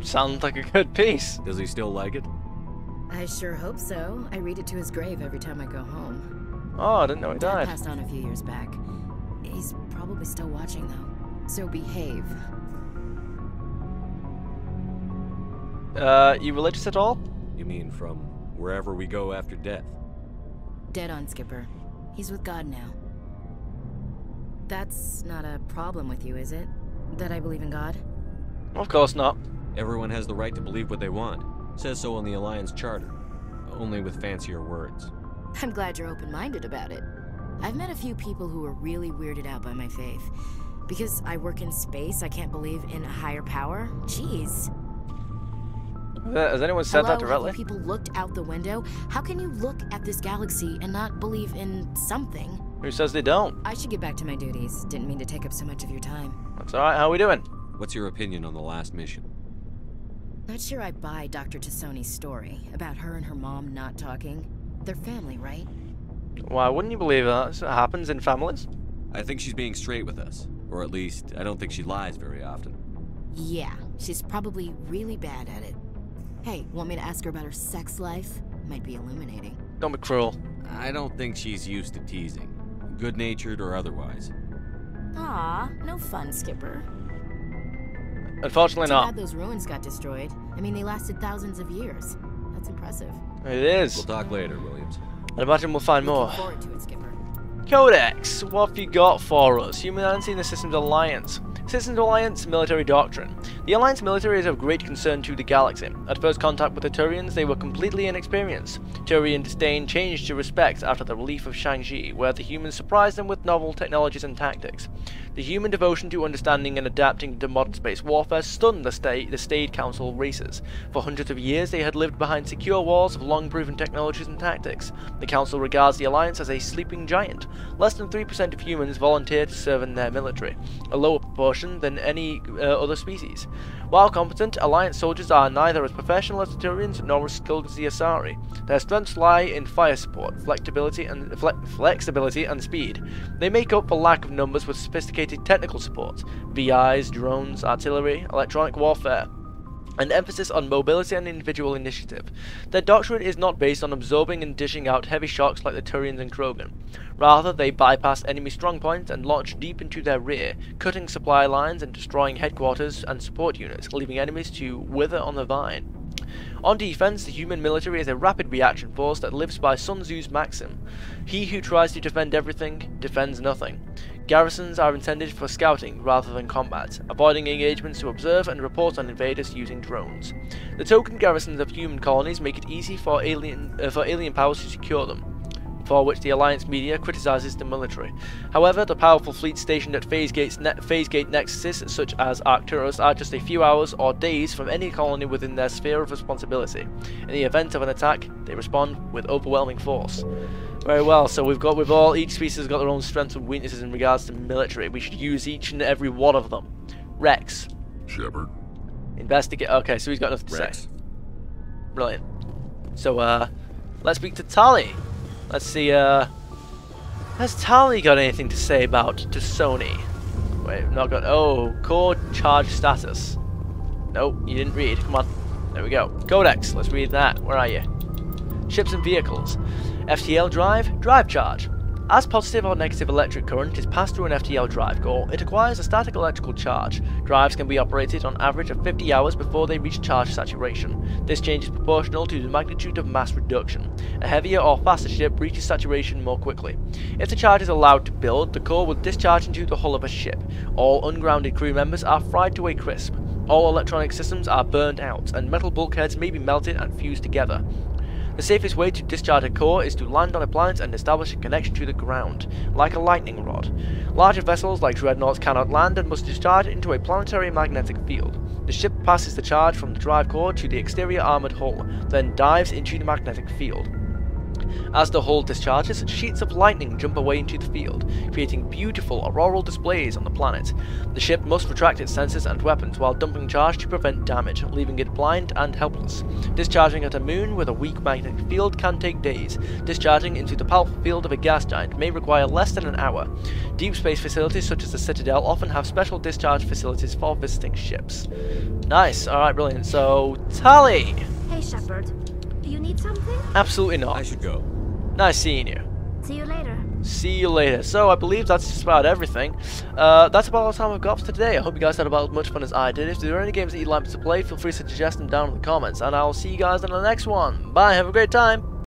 Sounds like a good piece. Does he still like it? I sure hope so. I read it to his grave every time I go home. Oh, I didn't know he died. Dad passed on a few years back. He's probably still watching, though. So behave. You religious at all? You mean from wherever we go after death? Dead on, Skipper. He's with God now. That's not a problem with you, is it? That I believe in God? Of course not. Everyone has the right to believe what they want. Says so in the Alliance Charter. Only with fancier words. I'm glad you're open-minded about it. I've met a few people who are really weirded out by my faith. Because I work in space, I can't believe in a higher power? Jeez. Has anyone said that directly? Have people looked out the window? How can you look at this galaxy and not believe in something? Who says they don't? I should get back to my duties. Didn't mean to take up so much of your time. That's alright, how are we doing? What's your opinion on the last mission? Not sure I buy Dr. Tsoni's story about her and her mom not talking. They're family, right? Why wouldn't you believe that? It happens in families. I think she's being straight with us. Or at least, I don't think she lies very often. Yeah, she's probably really bad at it. Hey, want me to ask her about her sex life? Might be illuminating. Don't be cruel. I don't think she's used to teasing. Good-natured or otherwise. Aw, no fun, Skipper. Unfortunately Too not. bad those ruins got destroyed. I mean, they lasted thousands of years. That's impressive. It is. We'll talk later, Williams. I imagine we'll find more. Looking forward to it, Skipper. Codex, what have you got for us? Humanity and the Systems Alliance. Systems Alliance Military Doctrine. The Alliance military is of great concern to the galaxy. At first contact with the Turians, they were completely inexperienced. Turian disdain changed to respect after the relief of Shang-Chi, where the humans surprised them with novel technologies and tactics. The human devotion to understanding and adapting to modern space warfare stunned the Staid Council races. For hundreds of years, they had lived behind secure walls of long-proven technologies and tactics. The Council regards the Alliance as a sleeping giant. Less than 3% of humans volunteer to serve in their military. A lower proportion caution than any other species. While competent, Alliance soldiers are neither as professional as the Turians nor as skilled as the Asari. Their strengths lie in fire support, flexibility and speed. They make up for lack of numbers with sophisticated technical support, VIs, drones, artillery, electronic warfare, an emphasis on mobility and individual initiative. Their doctrine is not based on absorbing and dishing out heavy shocks like the Turians and Krogan. Rather, they bypass enemy strongpoints and launch deep into their rear, cutting supply lines and destroying headquarters and support units, leaving enemies to wither on the vine. On defense, the human military is a rapid reaction force that lives by Sun Tzu's maxim: he who tries to defend everything, defends nothing. Garrisons are intended for scouting rather than combat, avoiding engagements to observe and report on invaders using drones. The token garrisons of human colonies make it easy for alien powers to secure them, for which the Alliance media criticizes the military. However, the powerful fleet stationed at phase gate nexuses such as Arcturus are just a few hours or days from any colony within their sphere of responsibility. In the event of an attack, they respond with overwhelming force. Very well, so each species has got their own strengths and weaknesses in regards to military. We should use each and every one of them. Rex. Shepard. Investigate. Okay, so he's got nothing to say. Brilliant. So, let's speak to Tali. Let's see, has Tali got anything to say about Tsoni? Wait, not got. Oh, core charge status. Nope, you didn't read. Come on. There we go. Codex. Let's read that. Where are you? Ships and vehicles. FTL drive charge. As positive or negative electric current is passed through an FTL drive core, it acquires a static electrical charge. Drives can be operated on average of 50 hours before they reach charge saturation. This change is proportional to the magnitude of mass reduction. A heavier or faster ship reaches saturation more quickly. If the charge is allowed to build, the core will discharge into the hull of a ship. All ungrounded crew members are fried to a crisp. All electronic systems are burned out, and metal bulkheads may be melted and fused together. The safest way to discharge a core is to land on a planet and establish a connection to the ground, like a lightning rod. Larger vessels like dreadnoughts cannot land and must discharge into a planetary magnetic field. The ship passes the charge from the drive core to the exterior armoured hull, then dives into the magnetic field. As the hull discharges, sheets of lightning jump away into the field, creating beautiful auroral displays on the planet. The ship must retract its sensors and weapons while dumping charge to prevent damage, leaving it blind and helpless. Discharging at a moon with a weak magnetic field can take days. Discharging into the powerful field of a gas giant may require less than an hour. Deep space facilities such as the Citadel often have special discharge facilities for visiting ships. Nice, alright, brilliant. So, Tali! Hey, Shepard. You need something? Absolutely not. I should go. Nice seeing you. See you later. See you later. So I believe that's just about everything. That's about all the time I've got for today. I hope you guys had about as much fun as I did. If there are any games that you'd like me to play, feel free to suggest them down in the comments. And I'll see you guys in the next one. Bye, have a great time.